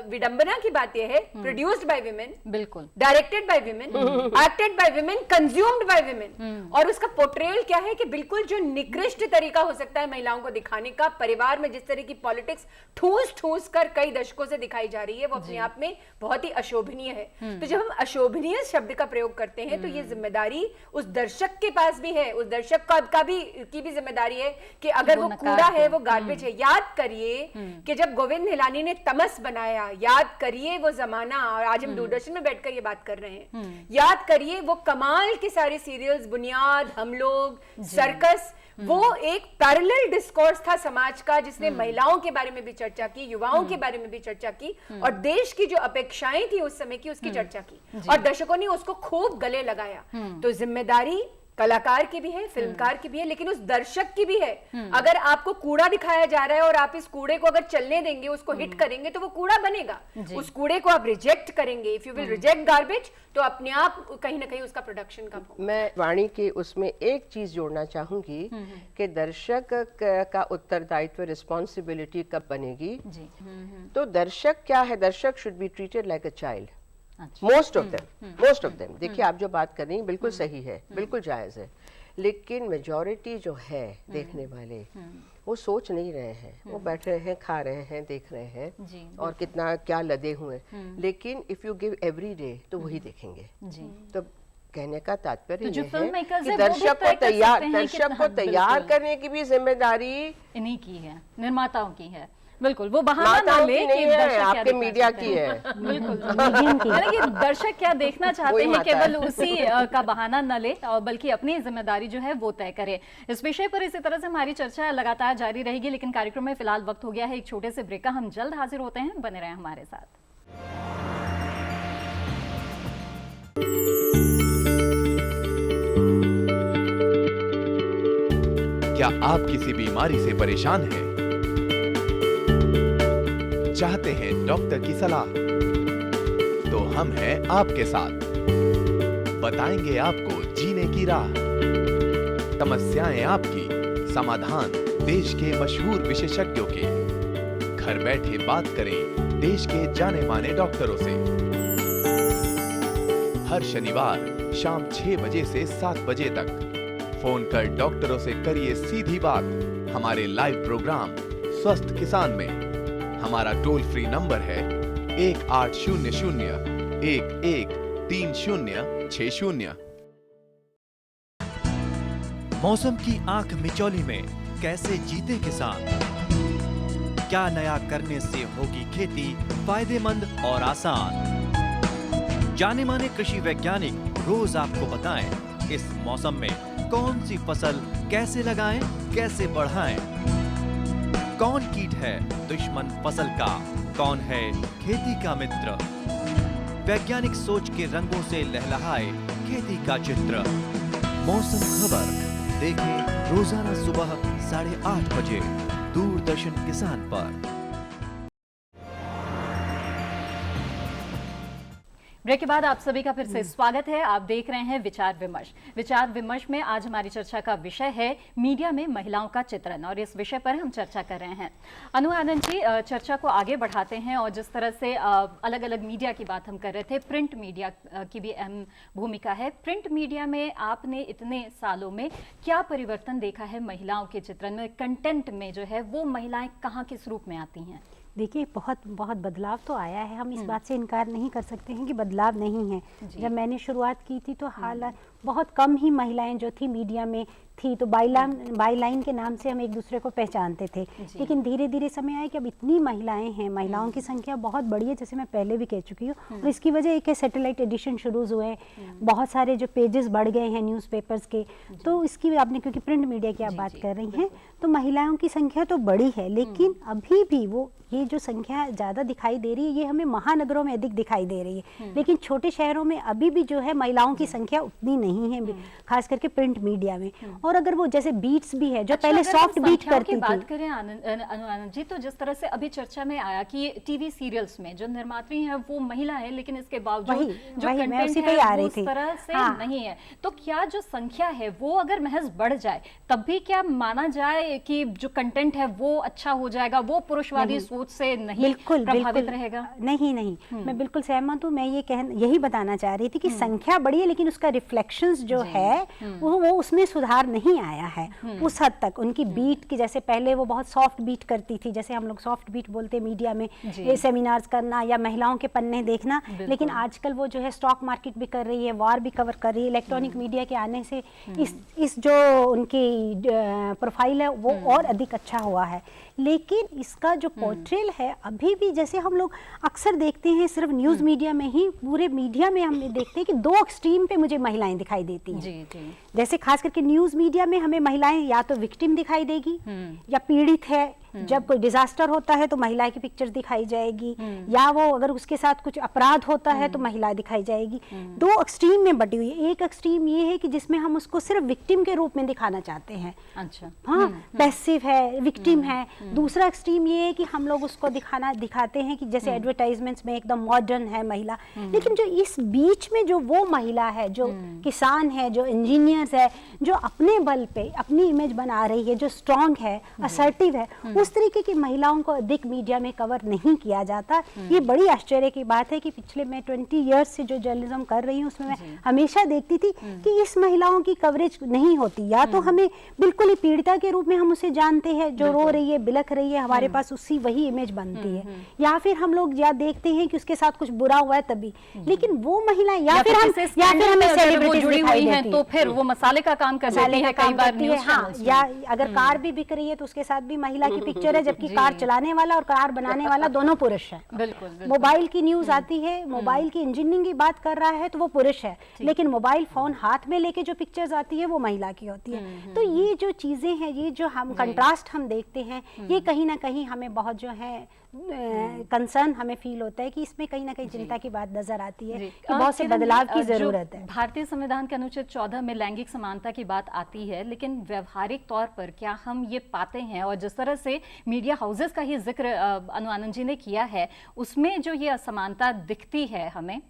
विडंबना की बात यह है, प्रोड्यूस्ड बाय विमेन, बिल्कुल directed by women, acted by women, consumed by women, और उसका पोर्ट्रेयल क्या है कि बिल्कुल जो निकृष्ट तरीका हो सकता है महिलाओं को दिखाने का, परिवार में जिस तरह की पॉलिटिक्स ठूस ठूस कर कई दशकों से दिखाई जा रही है, वो अपने आप में बहुत ही अशोभनीय है। तो जब हम अशोभनीय शब्द का प्रयोग करते हैं तो ये जिम्मेदारी उस दर्शक के पास भी है, उस दर्शक की भी जिम्मेदारी है कि अगर वो कूड़ा है, वो गार्बेज है। याद करिए कि जब गोविंद निहलानी ने तमस बनाया, याद करिए वो जमाना, और आज हम दूरदर्शन में बैठकर ये बात कर रहे हैं, याद करिए वो कमाल के सारे सीरियल्स, बुनियाद, हम लोग, सर्कस, वो एक पैरेलल डिस्कोर्स था समाज का, जिसने महिलाओं के बारे में भी चर्चा की, युवाओं के बारे में भी चर्चा की, और देश की जो अपेक्षाएं थी उस समय की, उसकी चर्चा की, और दर्शकों ने उसको खूब गले लगाया। तो जिम्मेदारी कलाकार की भी है, फिल्मकार की भी है, लेकिन उस दर्शक की भी है। अगर आपको कूड़ा दिखाया जा रहा है और आप इस कूड़े को अगर चलने देंगे, उसको हिट करेंगे, तो वो कूड़ा बनेगा। उस कूड़े को आप रिजेक्ट करेंगे, if you will reject garbage, तो अपने आप कहीं ना कहीं उसका प्रोडक्शन कम होगा। मैं वाणी के उसमें एक चीज जोड़ना चाहूंगी कि दर्शक का उत्तरदायित्व, रिस्पॉन्सिबिलिटी कब बनेगी। तो दर्शक क्या है, दर्शक should be treated like a child, most of them. देखिए आप जो बात कर रही हैं बिल्कुल सही है, बिल्कुल जायज है, लेकिन मेजॉरिटी जो है देखने वाले वो सोच नहीं रहे हैं, वो बैठ रहे हैं, खा रहे हैं, देख रहे हैं और कितना क्या लदे हुए। लेकिन if you give every day तो वही देखेंगे। तो कहने का तात्पर्य ये है कि दर्शक को तैयार करने की भी जिम्मेदारी इन्हीं की है, निर्माताओं की है। बिल्कुल, वो बहाना ना ले कि दर्शक आपके मीडिया की है। बिल्कुल, यानी कि दर्शक क्या देखना चाहते हैं केवल उसी का बहाना न ले, और बल्कि अपनी जिम्मेदारी जो है वो तय करे। इस विषय पर इसी तरह से हमारी चर्चा लगातार जारी रहेगी, लेकिन कार्यक्रम में फिलहाल वक्त हो गया है एक छोटे से ब्रेक का। हम जल्द हाजिर होते हैं, बने रहें हमारे साथ। क्या आप किसी बीमारी से परेशान हैं? चाहते हैं डॉक्टर की सलाह? तो हम हैं आपके साथ, बताएंगे आपको जीने की राह। समस्याएं आपकी, समाधान देश के मशहूर विशेषज्ञों के। घर बैठे बात करें देश के जाने माने डॉक्टरों से। हर शनिवार शाम 6 बजे से 7 बजे तक फोन कर डॉक्टरों से करिए सीधी बात हमारे लाइव प्रोग्राम स्वस्थ किसान में। हमारा टोल फ्री नंबर है 1800-113060। मौसम की आंख मिचौली में कैसे जीते किसान, क्या नया करने से होगी खेती फायदेमंद और आसान। जाने माने कृषि वैज्ञानिक रोज आपको बताएं इस मौसम में कौन सी फसल कैसे लगाएं, कैसे बढ़ाएं। कौन कीट है दुश्मन फसल का, कौन है खेती का मित्र। वैज्ञानिक सोच के रंगों से लहलहाए खेती का चित्र। मौसम खबर देखें रोजाना सुबह 8:30 बजे दूरदर्शन किसान पर। ब्रेक के बाद आप सभी का फिर से स्वागत है। आप देख रहे हैं विचार विमर्श। विचार विमर्श में आज हमारी चर्चा का विषय है मीडिया में महिलाओं का चित्रण, और इस विषय पर हम चर्चा कर रहे हैं। अनु आनंद जी, चर्चा को आगे बढ़ाते हैं। और जिस तरह से अलग अलग मीडिया की बात हम कर रहे थे, प्रिंट मीडिया की भी अहम भूमिका है। प्रिंट मीडिया में आपने इतने सालों में क्या परिवर्तन देखा है महिलाओं के चित्रण में, कंटेंट में जो है वो महिलाएं कहाँ किस रूप में आती हैं? देखिए, बहुत बदलाव तो आया है। हम इस बात से इनकार नहीं कर सकते हैं कि बदलाव नहीं है। जब मैंने शुरुआत की थी तो हालांकि बहुत कम ही महिलाएं जो थी मीडिया में थी, तो बाईलाइन के नाम से हम एक दूसरे को पहचानते थे। लेकिन धीरे धीरे समय आया कि अब इतनी महिलाएं हैं, महिलाओं की संख्या बहुत बड़ी है, जैसे मैं पहले भी कह चुकी हूँ। और इसकी वजह एक है सैटेलाइट एडिशन शुरू हुए, बहुत सारे जो पेजेस बढ़ गए हैं न्यूज़पेपर्स के। तो इसकी आपने, क्योंकि प्रिंट मीडिया की आप बात कर रही हैं, तो महिलाओं की संख्या तो बड़ी है, लेकिन अभी भी वो ये जो संख्या ज़्यादा दिखाई दे रही है, ये हमें महानगरों में अधिक दिखाई दे रही है। लेकिन छोटे शहरों में अभी भी जो है महिलाओं की संख्या उतनी नहीं है, खास करके प्रिंट मीडिया में। और अगर वो जैसे बीट्स भी है जो पहले सॉफ्ट बीट करती थी। बात करें आनंद जी, तो जिस तरह से अभी चर्चा में आया कि टीवी सीरियल्स में जो निर्मात्री है वो महिला है, लेकिन इसके बावजूद जो कंटेंट है वो उस तरह से नहीं है। तो क्या जो संख्या है वो अगर महज बढ़ जाए तब भी क्या माना जाए कि जो कंटेंट है वो अच्छा हो जाएगा, वो पुरुषवादी सोच से नहीं प्रभावित रहेगा? नहीं, मैं बिल्कुल सहमत हूँ। मैं यही बताना चाह रही थी कि संख्या बढ़ी है, लेकिन उसका रिफ्लेक्शंस जो है वो उसमें सुधार नहीं आया है उस हद तक। उनकी बीट की, जैसे पहले वो बहुत सॉफ्ट बीट करती थी, जैसे हम लोग सॉफ्ट बीट बोलते हैं मीडिया में, ये सेमिनार्स करना या महिलाओं के पन्ने देखना। लेकिन आजकल वो जो है स्टॉक मार्केट भी कर रही है, वार भी कवर कर रही है। इलेक्ट्रॉनिक मीडिया के आने से इस जो उनकी प्रोफाइल है वो और अधिक अच्छा हुआ है। लेकिन इसका जो पोर्ट्रेल है अभी भी, जैसे हम लोग अक्सर देखते हैं सिर्फ न्यूज़ मीडिया में ही, पूरे मीडिया में हम देखते हैं कि दो एक्सट्रीम पे मुझे महिलाएं दिखाई देती हैं। जैसे खास करके न्यूज़ मीडिया में हमें महिलाएं या तो विक्टिम दिखाई देगी या पीड़ित है। जब कोई डिजास्टर होता है तो महिला की पिक्चर दिखाई जाएगी, या वो अगर उसके साथ कुछ अपराध होता है तो महिला दिखाई जाएगी। दो एक्सट्रीम में बटी हुई है। एक एक्सट्रीम ये है कि जिसमें हम उसको सिर्फ विक्टिम के रूप में दिखाना चाहते हैं, अच्छा, हाँ, पैसिव है, विक्टिम है। दूसरा एक्सट्रीम ये है कि हम लोग उसको दिखाते हैं कि जैसे एडवर्टाइजमेंट्स में एकदम मॉडर्न है महिला। लेकिन जो इस बीच में जो वो महिला है, जो किसान है, जो इंजीनियर्स है, जो अपने बल पे अपनी इमेज बना रही है, जो स्ट्रांग है, असर्टिव है, उस तरीके की महिलाओं को अधिक मीडिया में कवर नहीं किया जाता। ये बड़ी आश्चर्य की बात है कि पिछले मैं 20 इयर्स से जो जर्नलिज्म कर रही हूँ उसमें मैं हमेशा देखती थी कि इस महिलाओं की कवरेज नहीं होती। या तो हमें बिल्कुल ही पीड़िता के रूप में हम उसे जानते हैं, जो रो रही है, बिलख रही है, हमारे पास उसकी वही इमेज बनती है। या फिर हम लोग या देखते हैं कि उसके साथ कुछ बुरा हुआ है तभी। लेकिन वो महिलाएं या फिर हमें सेलिब्रिटीज दिखाई देती है तो फिर वो मसाले का काम कर देती है कई बार न्यूज़। हाँ, या अगर कार भी बिक रही है तो उसके साथ भी महिला की पिक्चर है, जबकि कार चलाने वाला और कार बनाने वाला दोनों पुरुष है। बिल्कुल। मोबाइल की न्यूज आती है, मोबाइल की इंजीनियरिंग की बात कर रहा है तो वो पुरुष है, लेकिन मोबाइल फोन हाथ में लेके जो पिक्चर्स आती है वो महिला की होती है। तो ये जो चीजें हैं, ये जो हम कंट्रास्ट हम देखते हैं, ये कहीं ना कहीं हमें बहुत जो है कंसर्न हमें फील होता है कि इसमें कहीं ना कहीं चिंता की बात नजर आती है कि बहुत से बदलाव की जरूरत है। भारतीय संविधान के अनुच्छेद 14 में लैंगिक समानता की बात आती है, लेकिन व्यवहारिक तौर पर क्या हम ये पाते हैं? और जिस तरह से मीडिया हाउसेस का ही जिक्र अनु आनंद जी ने किया है, उसमें जो ये असमानता दिखती है हमें,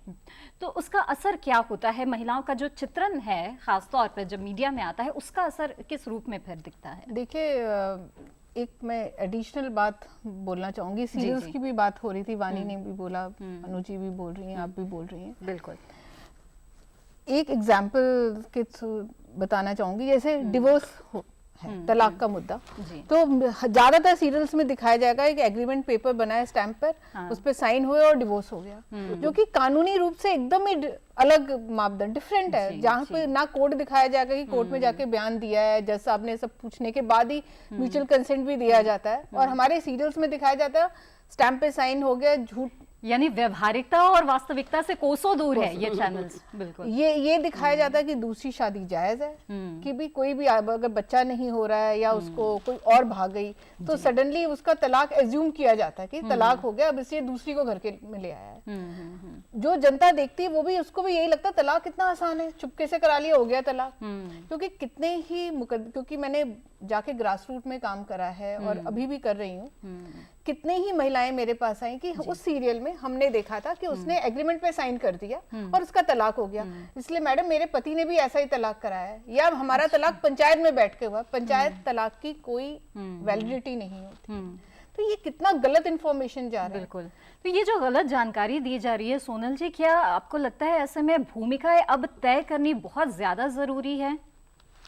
तो उसका असर क्या होता है? महिलाओं का जो चित्रण है खासतौर पर जब मीडिया में आता है, उसका असर किस रूप में फिर दिखता है? देखिए, एक मैं एडिशनल बात बोलना चाहूंगी। सीरियल्स की भी बात हो रही थी, वानी ने भी बोला, अनु जी भी बोल रही हैं, आप भी बोल रही हैं। बिल्कुल। एक एग्जाम्पल के बताना चाहूंगी, जैसे डिवोर्स है, तलाक का मुद्दा, तो ज्यादातर सीरियल्स में दिखाया जाएगा एक एग्रीमेंट पेपर बना है स्टैम्प पर, उस पर साइन हुए और डिवोर्स हो गया, जो कि कानूनी रूप से एकदम ही अलग मापदंड, डिफरेंट है। जहाँ पे ना कोर्ट दिखाया जाएगा कि कोर्ट में जाके बयान दिया है, जज साहब ने सब पूछने के बाद ही म्यूचुअल कंसेंट भी दिया जाता है, और हमारे सीरियल्स में दिखाया जाता है स्टैम्प पे साइन हो गया, झूठ यानी व्यवहारिकता और वास्तविकता से कोसों दूर है ये चैनल्स। बिल्कुल ये दिखाया जाता है कि दूसरी शादी जायज है, कि भी कोई भी अगर बच्चा नहीं हो रहा है या उसको कोई और भाग गई तो सडनली उसका तलाक एज्यूम किया जाता है कि तलाक हो गया, अब इसलिए दूसरी को घर के में ले आया है। जो जनता देखती है वो भी, उसको भी यही लगता है तलाक कितना आसान है, चुपके से करा लिया हो गया तलाक। क्योंकि कितने ही क्योंकि मैंने जाके ग्रास रूट में काम करा है और अभी भी कर रही हूँ, कितने ही महिलाएं मेरे पास आई कि उस सीरियल में हमने देखा था कि उसने एग्रीमेंट पे साइन कर दिया और उसका तलाक हो गया, इसलिए मैडम मेरे पति ने भी ऐसा ही तलाक कराया है, या हमारा तलाक पंचायत में बैठ के हुआ। पंचायत तलाक की कोई वैलिडिटी नहीं होती। तो ये कितना गलत इंफॉर्मेशन जा रहा है। बिल्कुल। तो ये जो गलत जानकारी दी जा रही है सोनल जी, क्या आपको लगता है ऐसे में भूमिकाएं अब तय करनी बहुत ज्यादा जरूरी है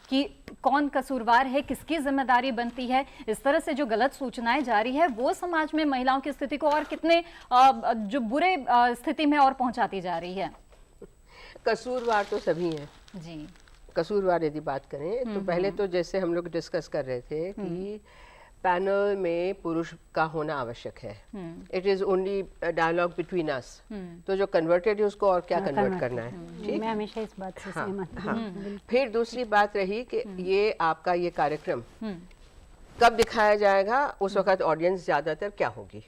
कि कौन कसूरवार है, किसकी जिम्मेदारी बनती है? इस तरह से जो गलत सूचनाएं जारी है वो समाज में महिलाओं की स्थिति को और कितने जो बुरे स्थिति में और पहुंचाती जा रही है? कसूरवार तो सभी हैं जी। कसूरवार यदि बात करें तो पहले तो जैसे हम लोग डिस्कस कर रहे थे कि पैनल में पुरुष का होना आवश्यक है। It is only dialogue between us. तो जो कन्वर्टेड है उसको और क्या कन्वर्ट करना है, ठीक? मैं हमेशा इस बात से सहमत हूं। फिर दूसरी बात रही कि ये आपका ये कार्यक्रम कब दिखाया जाएगा, उस वक्त ऑडियंस ज्यादातर क्या होगी।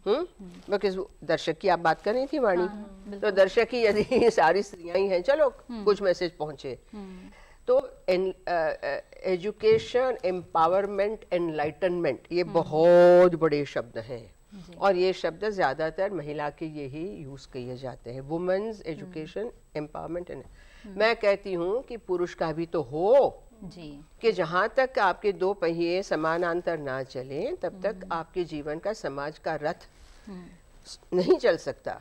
बिकॉज दर्शक की आप बात कर रही थी वाणी, तो दर्शक ही यदि सारी स्त्रियां ही हैं, चलो कुछ मैसेज पहुंचे। तो एजुकेशन, एम्पावरमेंट, एनलाइटनमेंट ये बहुत बड़े शब्द हैं और ये शब्द ज्यादातर महिला के यही यूज किए जाते हैं, वुमेन्स एजुकेशन, एम्पावरमेंट। मैं कहती हूँ कि पुरुष का भी तो हो जी, कि जहाँ तक आपके दो पहिए समानांतर ना चले तब तक आपके जीवन का, समाज का रथ नहीं चल सकता।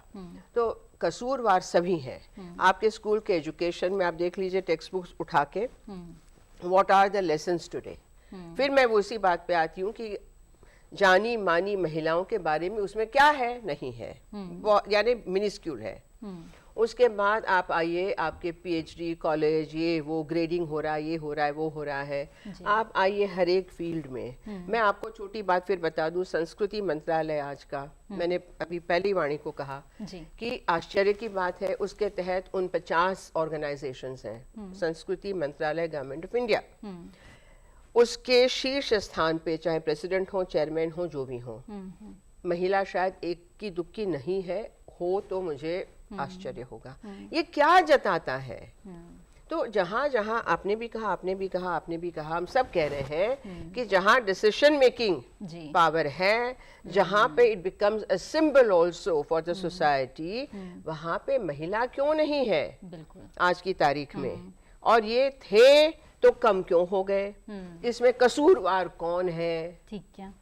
तो कसूरवार सभी हैं। आपके स्कूल के एजुकेशन में आप देख लीजिए टेक्स्ट बुक्स उठा के, what are the lessons today. फिर मैं वो इसी बात पे आती हूँ कि जानी मानी महिलाओं के बारे में उसमें क्या है, नहीं है, यानी मिनिस्क्यूल है। उसके बाद आप आइए, आपके पीएचडी कॉलेज, ये वो ग्रेडिंग हो रहा है, ये हो रहा है, वो हो रहा है। आप आइए हर एक फील्ड में। मैं आपको छोटी बात फिर बता दूं, संस्कृति मंत्रालय आज का, मैंने अभी पहली वाणी को कहा कि आश्चर्य की बात है, उसके तहत उन 50 ऑर्गेनाइजेशंस हैं, संस्कृति मंत्रालय, गवर्नमेंट ऑफ इंडिया। उसके शीर्ष स्थान पे चाहे प्रेसिडेंट हो, चेयरमैन हो, जो भी हो, महिला शायद एक की दुक्की नहीं है, हो तो मुझे आश्चर्य होगा। ये क्या जताता है? तो जहां जहां आपने भी कहा, आपने भी कहा, आपने भी कहा, हम सब कह रहे हैं कि जहां डिसीजन मेकिंग पावर है, जहां पे it becomes a symbol also for the society, वहां पे महिला क्यों नहीं है आज की तारीख में? और ये थे तो कम क्यों हो गए? इसमें कसूरवार कौन है? ठीक है।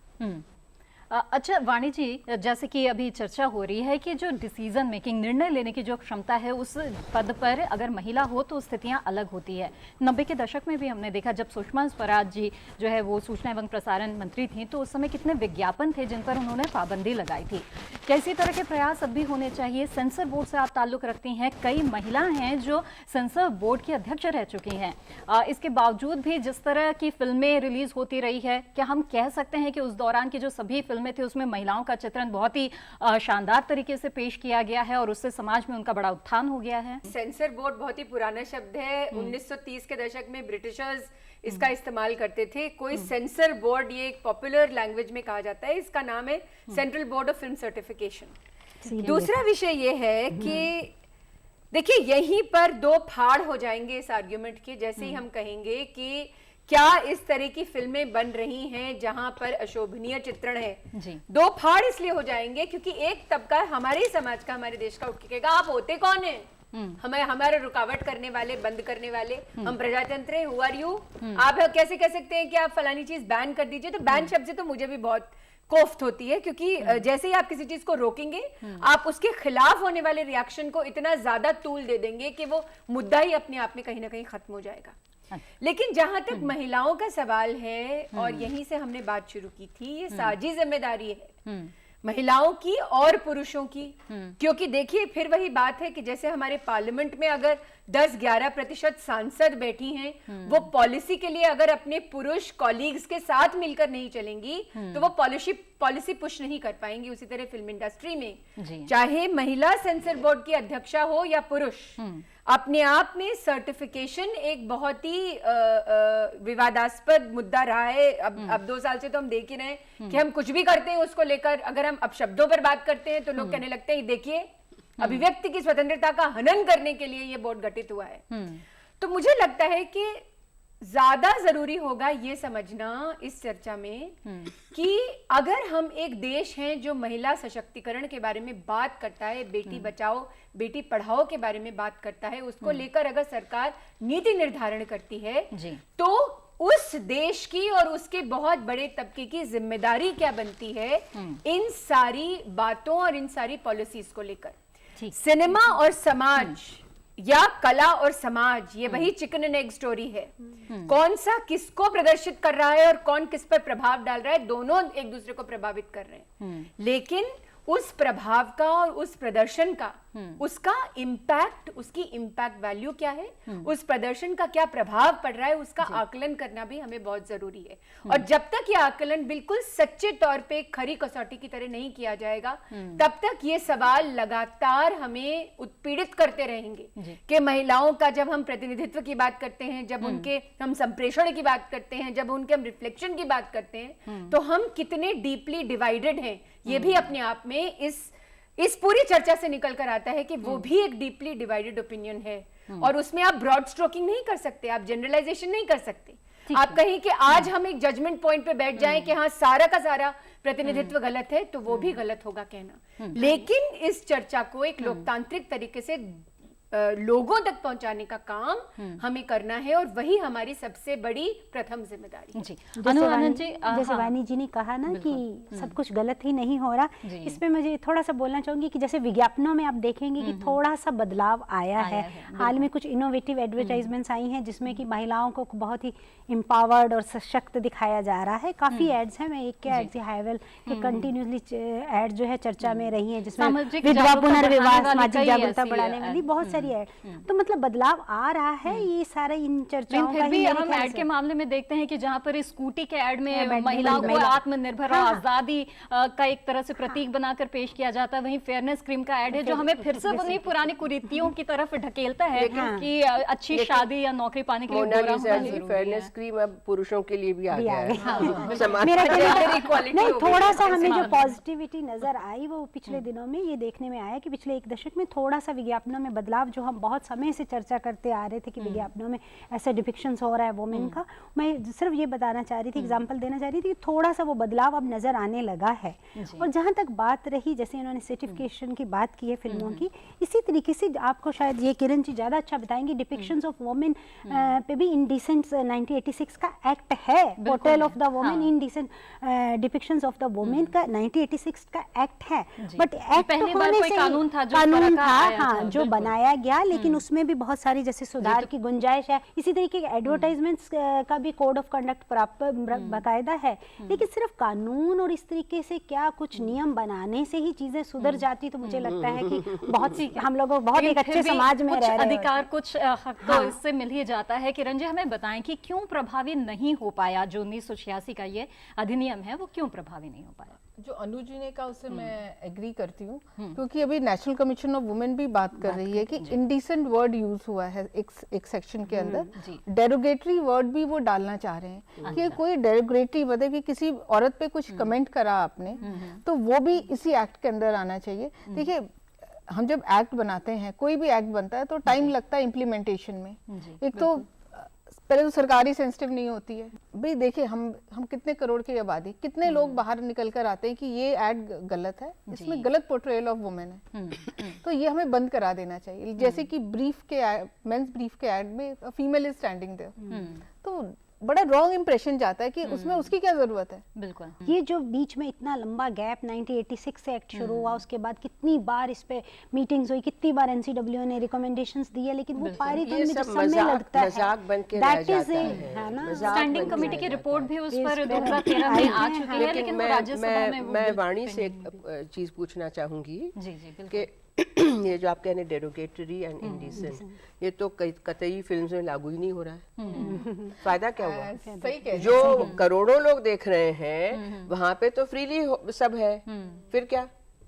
अच्छा वाणी जी, जैसे कि अभी चर्चा हो रही है कि जो डिसीजन मेकिंग, निर्णय लेने की जो क्षमता है, उस पद पर अगर महिला हो तो स्थितियां अलग होती है। 90 के दशक में भी हमने देखा, जब सुषमा स्वराज जी जो है वो सूचना एवं प्रसारण मंत्री थी, तो उस समय कितने विज्ञापन थे जिन पर उन्होंने पाबंदी लगाई थी। कैसी तरह के प्रयास अब भी होने चाहिए? सेंसर बोर्ड से आप ताल्लुक रखती हैं, कई महिलाएं हैं जो सेंसर बोर्ड की अध्यक्ष रह चुकी हैं। इसके बावजूद भी जिस तरह की फिल्में रिलीज होती रही है, क्या हम कह सकते हैं कि उस दौरान की जो सभी में थे उसमें महिलाओं का चित्रण बहुत ही शानदार तरीके से पेश किया गया है और उससे समाज में उनका बड़ा उत्थान हो गया है? सेंसर बोर्ड बहुत ही पुराना शब्द है। 1930 के दशक में ब्रिटिशर्स इसका इस्तेमाल करते थे। कोई सेंसर बोर्ड, ये एक पॉपुलर लैंग्वेज में कहा जाता है, इसका नाम है central board of film certification. दूसरा विषय ये है कि देखिए, यहीं पर दो फाड़ हो जाएंगे इस आर्ग्यूमेंट के। जैसे ही हम कहेंगे कि क्या इस तरह की फिल्में बन रही हैं जहां पर अशोभनीय चित्रण है, दो फाड़ इसलिए हो जाएंगे क्योंकि एक तबका हमारे ही समाज का, हमारे देश का उठ के कहेगा, आप होते कौन है हमें, हमारे रुकावट करने वाले, बंद करने वाले? हम प्रजातंत्र हैं, हु आर यू? आप कैसे कह सकते हैं कि आप फलानी चीज बैन कर दीजिए? तो बैन शब्द से तो मुझे भी बहुत कोफ्त होती है, क्योंकि जैसे ही आप किसी चीज को रोकेंगे, आप उसके खिलाफ होने वाले रिएक्शन को इतना ज्यादा तूल दे देंगे कि वो मुद्दा ही अपने आप में कहीं ना कहीं खत्म हो जाएगा। लेकिन जहां तक महिलाओं का सवाल है, और यहीं से हमने बात शुरू की थी, ये साझी जिम्मेदारी है। महिलाओं की और पुरुषों की। क्योंकि देखिए फिर वही बात है कि जैसे हमारे पार्लियामेंट में अगर 10-11% सांसद बैठी हैं, वो पॉलिसी के लिए अगर अपने पुरुष कॉलीग्स के साथ मिलकर नहीं चलेंगी तो वो पॉलिसी पुश नहीं कर पाएंगी। उसी तरह फिल्म इंडस्ट्री में चाहे महिला सेंसर बोर्ड की अध्यक्षा हो या पुरुष, अपने आप में सर्टिफिकेशन एक बहुत ही विवादास्पद मुद्दा रहा है। अब 2 साल से तो हम देख ही रहे हैं कि हम कुछ भी करते हैं उसको लेकर, अगर हम अब शब्दों पर बात करते हैं तो लोग कहने लगते हैं देखिए अभिव्यक्ति की स्वतंत्रता का हनन करने के लिए ये बोर्ड गठित हुआ है। तो मुझे लगता है कि ज्यादा जरूरी होगा ये समझना इस चर्चा में कि अगर हम एक देश हैं जो महिला सशक्तिकरण के बारे में बात करता है, बेटी बचाओ बेटी पढ़ाओ के बारे में बात करता है, उसको लेकर अगर सरकार नीति निर्धारण करती है तो उस देश की और उसके बहुत बड़े तबके की जिम्मेदारी क्या बनती है इन सारी बातों और इन सारी पॉलिसीज को लेकर। सिनेमा और समाज या कला और समाज, ये वही चिकन एंड एग स्टोरी है। कौन सा किसको प्रदर्शित कर रहा है और कौन किस पर प्रभाव डाल रहा है, दोनों एक दूसरे को प्रभावित कर रहे हैं। लेकिन उस प्रभाव का और उस प्रदर्शन का उसका इम्पैक्ट, उसकी इम्पैक्ट वैल्यू क्या है, उस प्रदर्शन का क्या प्रभाव पड़ रहा है, उसका आकलन करना भी हमें बहुत जरूरी है। और जब तक ये आकलन बिल्कुल सच्चे तौर पे खरी कसौटी की तरह नहीं किया जाएगा तब तक ये सवाल लगातार हमें उत्पीड़ित करते रहेंगे कि महिलाओं का जब हम प्रतिनिधित्व की बात करते हैं, जब उनके हम संप्रेषण की बात करते हैं, जब उनके हम रिफ्लेक्शन की बात करते हैं तो हम कितने डीपली डिवाइडेड हैं, ये भी अपने आप में इस पूरी चर्चा से निकल कर आता है कि वो भी एक डीपली डिवाइडेड ओपिनियन है। और उसमें आप ब्रॉड स्ट्रोकिंग नहीं कर सकते, आप जनरलाइजेशन नहीं कर सकते। आप कहें कि आज हम एक जजमेंट पॉइंट पे बैठ जाएं कि हाँ सारा का सारा प्रतिनिधित्व गलत है, तो वो भी गलत होगा कहना। लेकिन इस चर्चा को एक लोकतांत्रिक तरीके से लोगों तक पहुंचाने का काम हमें करना है और वही हमारी सबसे बड़ी प्रथम जिम्मेदारी जी। जैसे वानी जी ने कहा ना कि सब कुछ गलत ही नहीं हो रहा, इसमें मुझे थोड़ा सा बोलना चाहूंगी कि जैसे विज्ञापनों में आप देखेंगे कि थोड़ा सा बदलाव आया है। हाल में कुछ इनोवेटिव एडवर्टाइजमेंट्स आई हैं जिसमें कि महिलाओं को बहुत ही एम्पावर्ड और सशक्त दिखाया जा रहा है। काफी एड्स हैं, मैं एक के एड्स हाईवेल के कंटिन्यूसली एड जो है चर्चा में रही हैं जिसमें विधवा पुनर्विवाह, सामाजिक जागरूकता बढ़ाने वाली बहुत सारी एड। तो मतलब बदलाव आ रहा है, ये सारा इन चर्चाओं का ही हम एड के मामले में देखते हैं कि जहां पर स्कूटी के एड में महिलाओं को आत्मनिर्भर और आजादी का एक तरह से प्रतीक बनाकर पेश किया जाता है, वहीं फेयरनेस क्रीम का एड है जो हमें फिर से उन्हीं पुरानी कुरीतियों की तरफ ढकेलता है कि अच्छी शादी या नौकरी पाने के लिए गोरा होना जरूरी है। फेयरनेस क्रीम अब पुरुषों के लिए भी आ गया है। नहीं, थोड़ा सा हमें जो पॉजिटिविटी नजर आई वो पिछले दिनों में ये देखने में आया कि पिछले एक दशक में थोड़ा सा विज्ञापनों में बदलाव, जो हम बहुत समय से चर्चा करते आ रहे थे कि विज्ञापनों में ऐसा डिपिक्शंस हो रहा है वुमेन का, मैं सिर्फ ये बताना चाह रही थी, एग्जांपल देना चाह रही थी, थोड़ा सा वो बदलाव अब नजर आने लगा है। और जहां तक बात रही, जैसे इन्होंने सर्टिफिकेशन की बात की है फिल्मों की, इसी तरीके से आपको शायद ये किरण जी ज्यादा अच्छा बताएंगे, डिपिक्शंस ऑफ वुमेन पे भी इंडिसेंट 1986 का एक्ट है, portrayal of the women, indecent depictions of the women का 1986 का एक्ट है। बट एक्ट होने से कानून था हाँ जो बनाया गया, लेकिन उसमें भी बहुत सारी जैसे सुधार की गुंजाइश है। इसी तरीके के एडवर्टाइजमेंट्स का भी कोड ऑफ कंडक्ट प्राप्त बाकायदा है। लेकिन सिर्फ कानून और इस तरीके से क्या कुछ नियम बनाने से ही चीजें सुधर जाती, तो मुझे लगता है कि बहुत सी हम लोग बहुत एक अच्छे समाज में रह रहे हैं, अधिकार कुछ हक तो इससे मिल ही जाता है। किरण जी हमें बताएं कि क्यों प्रभावी नहीं हो पाया जो 1986 का ये अधिनियम है, वो क्यों प्रभावी नहीं हो पाया? जो अनु जी ने कहा उससे मैं एग्री करती हूँ, क्योंकि अभी नेशनल कमिशन ऑफ वुमेन भी बात कर रही है कि इंडिसेंट वर्ड यूज हुआ है एक सेक्शन के अंदर, डेरोगेटरी वर्ड भी वो डालना चाह रहे हैं कि कोई डेरोगेटरी मतलब कि किसी औरत पे कुछ कमेंट करा आपने, तो वो भी इसी एक्ट के अंदर आना चाहिए। देखिए हम जब एक्ट बनाते हैं, कोई भी एक्ट बनता है तो टाइम लगता है इम्प्लीमेंटेशन में। एक तो पहले तो सरकारी सेंसिटिव नहीं होती है भाई। देखिए हम कितने करोड़ की आबादी, कितने लोग बाहर निकल कर आते हैं कि ये ऐड गलत है, इसमें गलत पोर्ट्रेयल ऑफ वुमेन है, तो ये हमें बंद करा देना चाहिए। जैसे कि ब्रीफ के मेंस ब्रीफ के ऐड में फीमेल इज स्टैंडिंग देयर, तो बड़ा रॉन्ग इंप्रेशन जाता है कि उसमें उसकी क्या जरूरत है। बिल्कुल। ये जो बीच में इतना लंबा गैप 1986 से एक्ट शुरू हुआ, उसके बाद कितनी बार इस पे मीटिंग्स हुई, कितनी बार एनसीडब्ल्यू ने रिकमेंडेशंस दिए, लेकिन वो पारित होने में जो समय लगता है, मजाक बन के रह दैट इज जाता है ना। स्टैंडिंग कमेटी की रिपोर्ट भी उस पर 2013 में आ चुकी है, लेकिन वो राज्यसभा में मैं वाणी से एक चीज पूछना चाहूंगी जी जी बिल्कुल। कि ये जो आप कह रहे हैं डेरोगेटरी एंड इंडिसेंट, ये तो कतई फिल्म में लागू ही नहीं हो रहा है। फायदा क्या हुआ? सही कह रहे हैं। जो करोड़ों लोग देख रहे हैं वहां पे तो फ्रीली सब है, फिर क्या?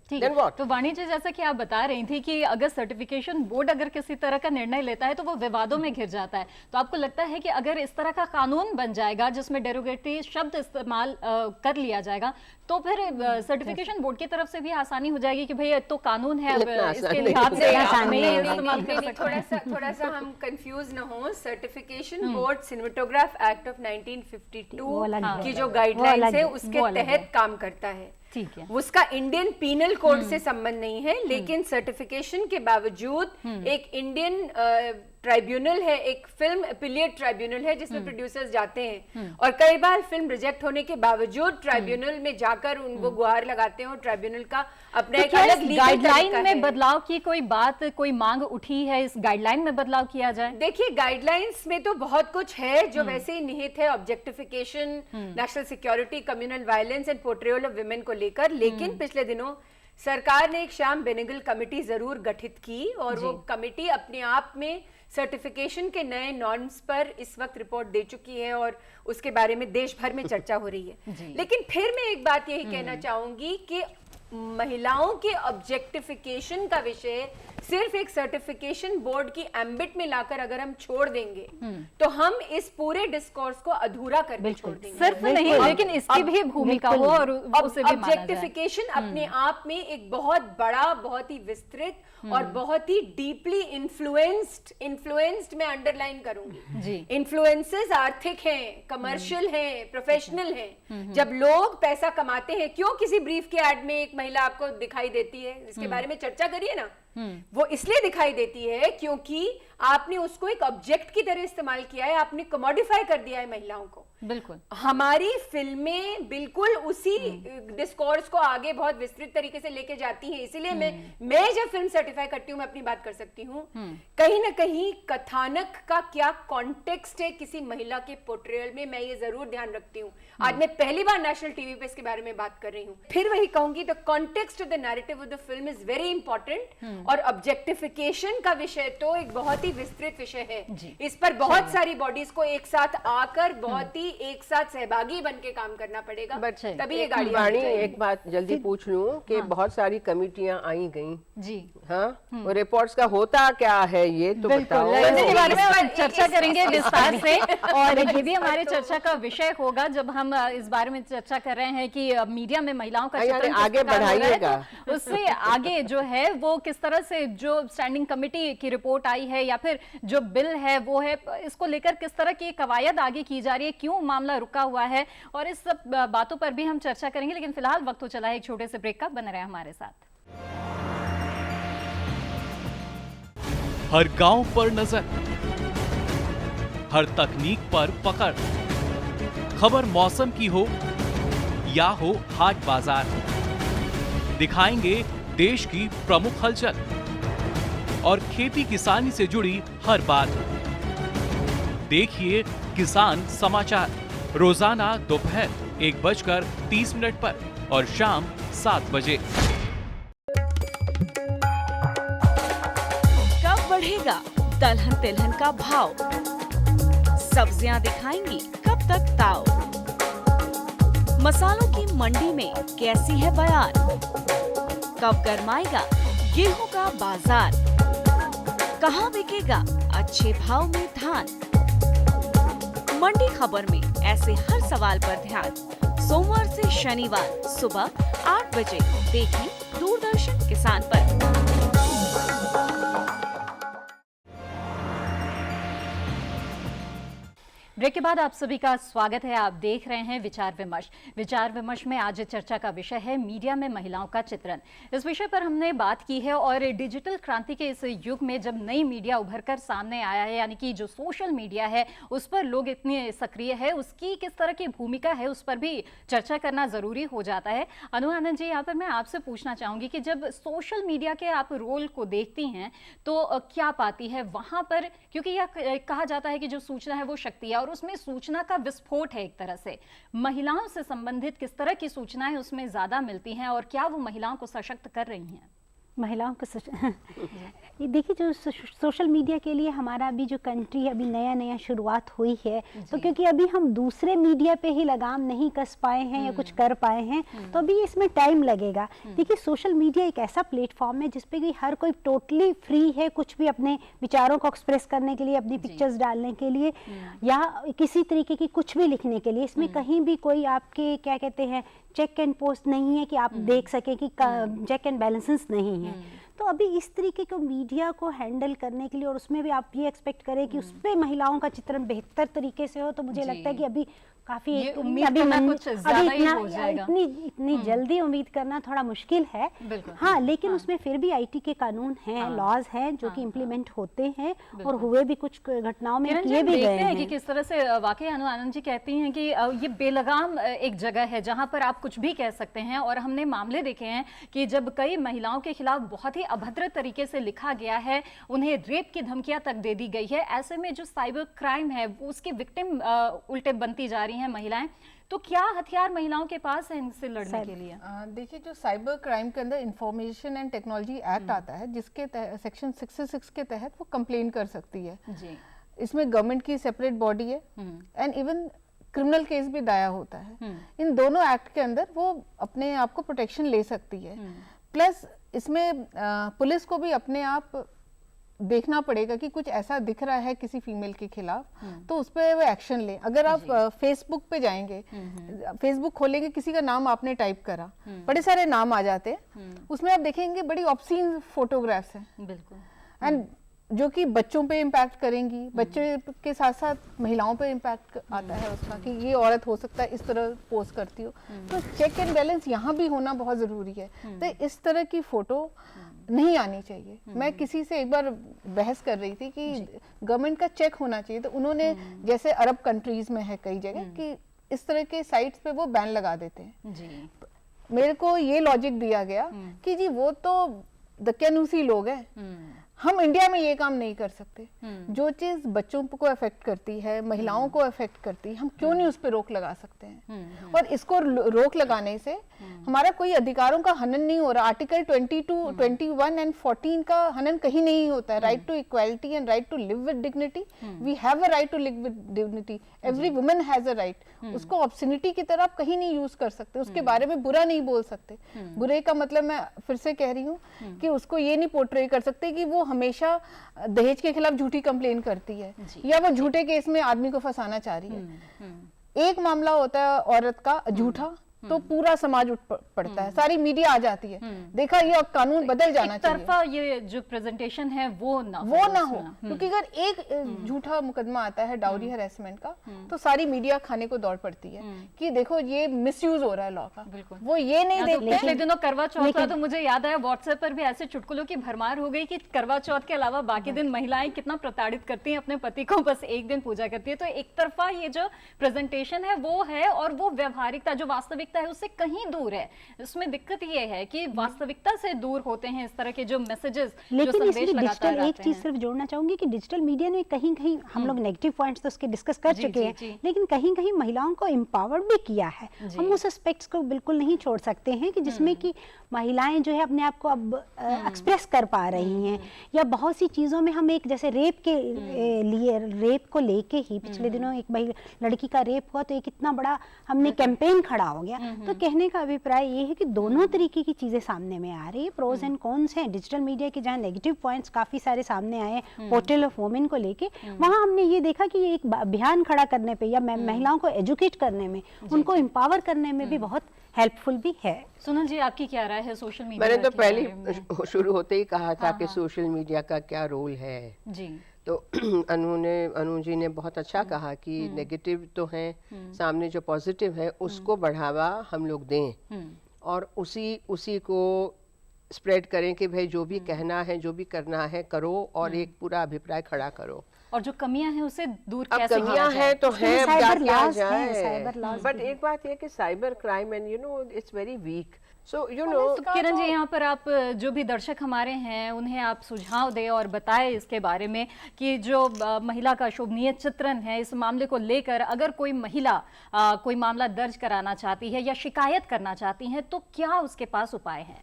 ठीक Then है। what? तो वाणी जी, जैसा कि आप बता रही थी कि अगर सर्टिफिकेशन बोर्ड अगर किसी तरह का निर्णय लेता है तो वो विवादों में घिर जाता है, तो आपको लगता है कि अगर इस तरह का कानून बन जाएगा जिसमें डेरोगेटरी शब्द इस्तेमाल कर लिया जाएगा, तो फिर सर्टिफिकेशन बोर्ड की तरफ से भी आसानी हो जाएगी कि भाई तो कानून है, अब इतना आसान इसके नहीं लिहाज से होगा। आप नहीं, नहीं नहीं, इस्तेमाल कर नहीं, सकते। थोड़ा सा हम कंफ्यूज न हो। Certification board cinematograph act of 1952 की जो गाइडलाइंस है उसके वो अलग है। तहत काम करता है। ठीक है। उसका इंडियन पीनल कोड से संबंध नहीं है, लेकिन सर्टिफिकेशन के बावजूद एक इंडियन ट्राइब्यूनल है, एक फिल्म अपीलिएट ट्राइब्यूनल है जिसमें प्रोड्यूसर्स जाते हैं और कई बार फिल्म रिजेक्ट होने के बावजूद ट्राइब्यूनल में जाकर उनको गुहार लगाते हैं और ट्राइब्यूनल का अपना तो एक क्या अलग इस लीगल गाइडलाइन तरीका में है। बदलाव की कोई बात, कोई मांग उठी है, इस गाइडलाइन में बदलाव किया जाए? देखिए, गाइडलाइंस में तो बहुत कुछ है जो वैसे ही निहित है, objectification, national security, communal violence and portrayal of women को लेकर। लेकिन पिछले दिनों सरकार ने एक श्याम बेनेगल कमेटी जरूर गठित की और वो कमेटी अपने आप में सर्टिफिकेशन के नए नॉर्म्स पर इस वक्त रिपोर्ट दे चुकी है और उसके बारे में देश भर में चर्चा हो रही है। लेकिन फिर मैं एक बात यही कहना चाहूंगी कि महिलाओं के ऑब्जेक्टिफिकेशन का विषय सिर्फ एक सर्टिफिकेशन बोर्ड की एम्बिट में लाकर अगर हम छोड़ देंगे तो हम इस पूरे डिस्कोर्स को अधूरा करके छोड़ देंगे। सिर्फ नहीं, लेकिन इसकी भी भूमिका हो और उसे भी माना जाए। ऑब्जेक्टिफिकेशन अपने आप में एक बहुत बड़ा, बहुत ही विस्तृत और बहुत ही डीपली इन्फ्लुएंस्ड मैं अंडरलाइन करूंगी जी। इन्फ्लुएंसेस आर्थिक हैं, कमर्शियल हैं, प्रोफेशनल हैं। जब लोग पैसा कमाते हैं, क्यों किसी ब्रीफ के एड में एक महिला आपको दिखाई देती है, इसके बारे में चर्चा करिए ना। वो इसलिए दिखाई देती है क्योंकि आपने उसको एक ऑब्जेक्ट की तरह इस्तेमाल किया है, आपने कमोडिफाई कर दिया है महिलाओं को। बिल्कुल। हमारी फिल्में बिल्कुल उसी डिस्कोर्स को आगे बहुत विस्तृत तरीके से लेके जाती हैं। इसीलिए मैं जब फिल्म सर्टिफाई करती हूँ, मैं अपनी बात कर सकती हूँ। कहीं ना कहीं कथानक का क्या कॉन्टेक्स्ट है किसी महिला के पोर्ट्रेयल में, मैं ये जरूर ध्यान रखती हूँ। आज मैं पहली बार नेशनल टीवी पे इसके बारे में बात कर रही हूँ। फिर वही कहूंगी, the context of the narrative of the film is very important. और ऑब्जेक्टिफिकेशन का विषय तो एक बहुत ही विस्तृत विषय है। इस पर बहुत सारी बॉडीज को एक साथ आकर बहुत ही एक साथ सहभागी बन के काम करना पड़ेगा, तभी ये गाड़ी वाणी, आगे जाएगी। एक बात जल्दी पूछ लूं कि बहुत सारी कमेटियां आई गई जी। हाँ, वो रिपोर्ट्स का होता क्या है ये तो बताओ। इसके बारे में हम चर्चा करेंगे विस्तार से और ये भी हमारे चर्चा का विषय होगा जब हम इस बारे में चर्चा कर रहे हैं कि मीडिया में महिलाओं का चित्रण किस आगे प्रकार हो रहा है। बढ़ाइएगा। तो उससे आगे जो है वो किस तरह से जो स्टैंडिंग कमेटी की रिपोर्ट आई है या फिर जो बिल है वो है, इसको लेकर किस तरह की कवायद आगे की जा रही है, क्यों मामला रुका हुआ है, और इस सब बातों पर भी हम चर्चा करेंगे। लेकिन फिलहाल वक्त हो चला है एक छोटे से ब्रेक का, बने रहे हमारे साथ। हर गांव पर नजर, हर तकनीक पर पकड़, खबर मौसम की हो या हो हाट बाजार, दिखाएंगे देश की प्रमुख हलचल और खेती किसानी से जुड़ी हर बात। देखिए किसान समाचार रोजाना दोपहर 1:30 पर और शाम 7 बजे। कब बढ़ेगा दलहन तिलहन का भाव? सब्जियां दिखाएंगी कब तक ताव? मसालों की मंडी में कैसी है बयार? कब गरमाएगा गेहूं का बाजार? कहां बिकेगा अच्छे भाव में धान? मंडी खबर में ऐसे हर सवाल पर ध्यान। सोमवार से शनिवार सुबह 8 बजे देखिए दूरदर्शन किसान पर। ब्रेक के बाद आप सभी का स्वागत है। आप देख रहे हैं विचार विमर्श। विचार विमर्श में आज चर्चा का विषय है मीडिया में महिलाओं का चित्रण। इस विषय पर हमने बात की है और डिजिटल क्रांति के इस युग में जब नई मीडिया उभरकर सामने आया है, यानी कि जो सोशल मीडिया है उस पर लोग इतने सक्रिय है, उसकी किस तरह की भूमिका है उस पर भी चर्चा करना जरूरी हो जाता है। अनु आनंद जी, यहाँ पर मैं आपसे पूछना चाहूंगी कि जब सोशल मीडिया के आप रोल को देखती हैं तो क्या पाती है वहां पर, क्योंकि यह कहा जाता है कि जो सूचना है वो शक्ति है और उसमें सूचना का विस्फोट है। एक तरह से महिलाओं से संबंधित किस तरह की सूचनाएं उसमें ज्यादा मिलती हैं और क्या वो महिलाओं को सशक्त कर रही हैं? महिलाओं को ये देखिए, जो सोशल मीडिया के लिए हमारा अभी जो कंट्री है, अभी नया नया शुरुआत हुई है, तो क्योंकि अभी हम दूसरे मीडिया पे ही लगाम नहीं कस पाए हैं या कुछ कर पाए हैं, तो अभी इसमें टाइम लगेगा। देखिए, सोशल मीडिया एक ऐसा प्लेटफॉर्म है जिसपे कि हर कोई टोटली फ्री है कुछ भी अपने विचारों को एक्सप्रेस करने के लिए, अपनी पिक्चर्स डालने के लिए या किसी तरीके की कुछ भी लिखने के लिए। इसमें कहीं भी कोई आपके क्या कहते हैं चेक एंड पोस्ट नहीं है कि आप देख सकें कि चेक एंड बैलेंसेस नहीं है। तो अभी इस तरीके को मीडिया को हैंडल करने के लिए और उसमें भी आप ये एक्सपेक्ट करें कि उसपे महिलाओं का चित्रण बेहतर तरीके से हो, तो मुझे लगता है कि अभी काफी इतनी जल्दी उम्मीद करना थोड़ा मुश्किल है। हाँ, लेकिन उसमें फिर भी आईटी के कानून हैं, लॉज हैं जो कि इम्प्लीमेंट होते हैं और हुए भी कुछ घटनाओं में किए भी गए हैं। कि किस तरह से वाकई आनंद जी कहती हैं कि ये बेलगाम एक जगह है जहां पर आप कुछ भी कह सकते हैं। और हमने मामले देखे हैं कि जब कई महिलाओं के खिलाफ बहुत ही अभद्र तरीके से लिखा गया है, उन्हें रेप की धमकियां तक दे दी गई है, ऐसे में जो साइबर क्राइम है उसकी विक्टिम उल्टे बनती जा रही हैं महिलाएं। तो क्या हथियार महिलाओं के पास है इनसे लड़ने के लिए? देखिए, जो साइबर क्राइम के अंदर इंफॉर्मेशन एंड टेक्नोलॉजी एक्ट आता है, जिसके सेक्शन 66 के तहत वो कंप्लेन कर सकती है जी। इसमें गवर्नमेंट की सेपरेट बॉडी है एंड इवन क्रिमिनल केस भी दायर होता है। इन दोनों एक्ट के अंदर वो अपने आप को प्रोटेक्शन ले सकती है। प्लस इसमें पुलिस को भी अपने आप देखना पड़ेगा कि कुछ ऐसा दिख रहा है किसी फीमेल के खिलाफ, तो उस पर वो एक्शन ले। अगर आप फेसबुक पे जाएंगे, फेसबुक खोलेंगे, किसी का नाम आपने टाइप करा, बड़े सारे नाम आ जाते हैं, उसमें आप देखेंगे बड़ी ऑब्सीन फोटोग्राफ्स हैं, बिल्कुल, एंड जो कि बच्चों पे इम्पैक्ट करेंगी। बच्चे के साथ साथ महिलाओं पे इम्पैक्ट आता है उसका कि ये औरत हो सकता है इस तरह पोस्ट करती हो। तो चेक एंड बैलेंस यहाँ भी होना बहुत ज़रूरी है। तो इस तरह की फ़ोटो नहीं आनी चाहिए। मैं किसी से एक बार बहस कर रही थी कि गवर्नमेंट का चेक होना चाहिए, तो उन्होंने जैसे अरब कंट्रीज़ में है कई जगह कि इस तरह के साइट्स पे वो बैन लगा देते हैं जी। मेरे को ये लॉजिक दिया गया कि जी वो तो दक्यानूसी लोग हैं, हम इंडिया में ये काम नहीं कर सकते। जो चीज बच्चों को अफेक्ट करती है, महिलाओं को अफेक्ट करती है, हम क्यों नहीं उस पर रोक लगा सकते हैं? और इसको रोक लगाने से हमारा कोई अधिकारों का हनन नहीं हो रहा। आर्टिकल 22, 21 एंड 14 का हनन कहीं नहीं होता है। Right to equality and right to live with dignity. We have a right to live with dignity. Every woman has a right. उसको ऑब्सनिटी की तरह आप कहीं नहीं यूज कर सकते, उसके बारे में बुरा नहीं बोल सकते। बुरे का मतलब मैं फिर से कह रही हूँ कि उसको ये नहीं पोर्ट्रे कर सकते कि वो हमेशा दहेज के खिलाफ झूठी कंप्लेन करती है या वो झूठे केस में आदमी को फंसाना चाह रही है। एक मामला होता है औरत का झूठा, तो पूरा समाज उठ पड़ता है, सारी मीडिया आ जाती है। देखा, ये कानून बदल जाना चाहिए। तरफा ये जो प्रेजेंटेशन है वो ना हो, क्योंकि अगर एक झूठा मुकदमा आता है डाउरी हैरेसमेंट का, तो सारी मीडिया खाने को दौड़ पड़ती है कि देखो ये मिसयूज हो रहा है लॉ का। वो ये नहीं देखते। पिछले दिनों करवा चौथ का तो मुझे याद आया, व्हाट्सएप पर भी ऐसे चुटकुलों की भरमार हो गई कि करवा चौथ के अलावा बाकी दिन महिलाएं कितना प्रताड़ित करती हैं अपने पति को, बस एक दिन पूजा करती है। तो एक तरफा ये जो प्रेजेंटेशन है वो है, और वो व्यवहारिकता जो वास्तविक है उससे कहीं दूर है। इसमें दिक्कत ये है कि वास्तविकता से दूर होते हैं इस तरह के जो मैसेजेस। लेकिन इसमें डिजिटल एक चीज सिर्फ जोड़ना चाहूंगी कि डिजिटल मीडिया ने कहीं कहीं हम लोग नेगेटिव पॉइंट्स तो उसके डिस्कस कर चुके हैं, लेकिन कहीं कहीं महिलाओं को एम्पावर्ड भी किया है। हम उस एस्पेक्ट्स को बिल्कुल नहीं छोड़ सकते हैं कि जिसमें कि महिलाएं जो है अपने आप को अब एक्सप्रेस कर पा रही हैं, या बहुत सी चीज़ों में हम एक जैसे रेप के लिए, रेप को लेके ही पिछले दिनों एक लड़की का रेप हुआ तो एक इतना बड़ा हमने कैंपेन खड़ा हो गया। तो कहने का अभिप्राय ये है कि दोनों तरीके की चीज़ें सामने में आ रही है, प्रोज एंड कॉन्स हैं। डिजिटल मीडिया के जहाँ नेगेटिव पॉइंट्स काफ़ी सारे सामने आए, पोर्टल ऑफ वुमेन को लेके, वहाँ हमने ये देखा कि एक अभियान खड़ा करने पे या महिलाओं को एजुकेट करने में, उनको एम्पावर करने में भी बहुत हेल्पफुल भी है। सुनल जी, आपकी क्या राय है सोशल मीडिया? मैंने तो पहले शुरू होते ही कहा था कि सोशल मीडिया का क्या रोल है जी। तो अनु जी ने बहुत अच्छा कहा कि नेगेटिव तो है, सामने जो पॉजिटिव है उसको बढ़ावा हम लोग दें और उसी को स्प्रेड करें कि भाई जो भी कहना है, जो भी करना है करो और एक पूरा अभिप्राय खड़ा करो। और जो कमियां हैं उसे दूर अब कैसे किया कमियां जाए? हैं तो है, अब क्या किया साइबर जाए। लॉज बट एक बात है कि cyber crime and it's very weak, so Kiran ji, यहाँ पर आप जो भी दर्शक हमारे हैं उन्हें आप सुझाव दें और बताएं इसके बारे में कि जो महिला का शोभनीय चित्रण है, इस मामले को लेकर अगर कोई महिला कोई मामला दर्ज कराना चाहती है या शिकायत करना चाहती है तो क्या उसके पास उपाय है?